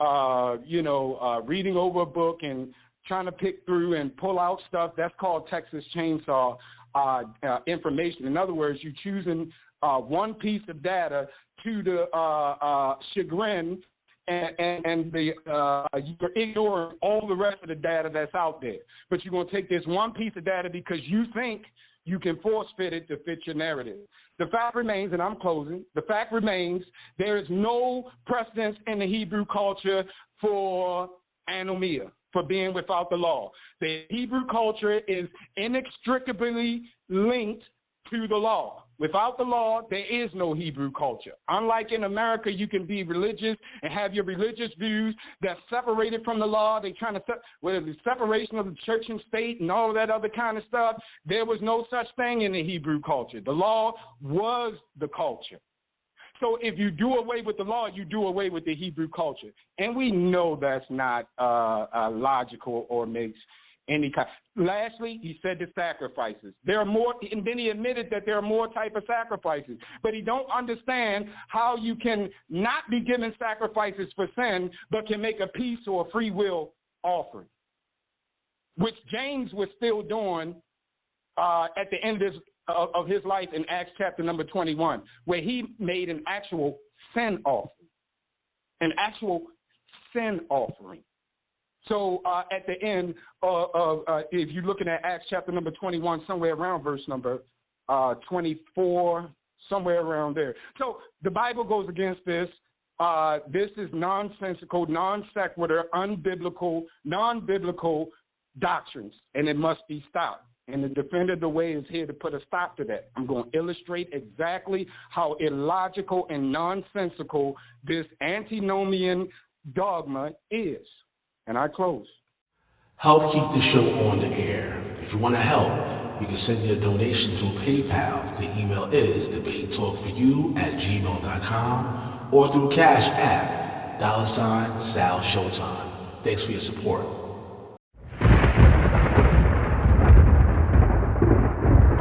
reading over a book and trying to pick through and pull out stuff, that's called Texas Chainsaw information. In other words, you're choosing one piece of data to the chagrin and you're ignoring all the rest of the data that's out there. But you're going to take this one piece of data because you think you can force fit it to fit your narrative. The fact remains, and I'm closing, the fact remains there is no precedence in the Hebrew culture for anomia, for being without the law. The Hebrew culture is inextricably linked to the law. Without the law, there is no Hebrew culture. Unlike in America, you can be religious and have your religious views that's separated from the law. They're trying to, whether the separation of the church and state and all of that other kind of stuff, there was no such thing in the Hebrew culture. The law was the culture. So if you do away with the law, you do away with the Hebrew culture. And we know that's not logical or makes any kind. Lastly, he said the sacrifices. There are more, and then he admitted that there are more type of sacrifices. But he don't understand how you can not be given sacrifices for sin, but can make a peace or a free will offering, which James was still doing at the end of his life in Acts chapter number 21, where he made an actual sin offering, So at the end if you're looking at Acts chapter number 21, somewhere around verse number 24, somewhere around there. So the Bible goes against this. This is nonsensical, non sequitur, non-biblical doctrines, and it must be stopped. And the Defender of the Way is here to put a stop to that. I'm going to illustrate exactly how illogical and nonsensical this antinomian dogma is. And I close. Help keep the show on the air. If you want to help, you can send your donation through PayPal. The email is debatetalkforyou@gmail.com or through Cash App, $SALSHOWTIME. Thanks for your support.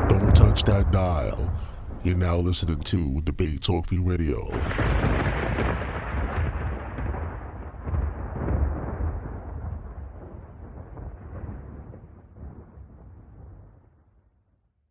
Don't touch that dial. You're now listening to Debate Talk Radio.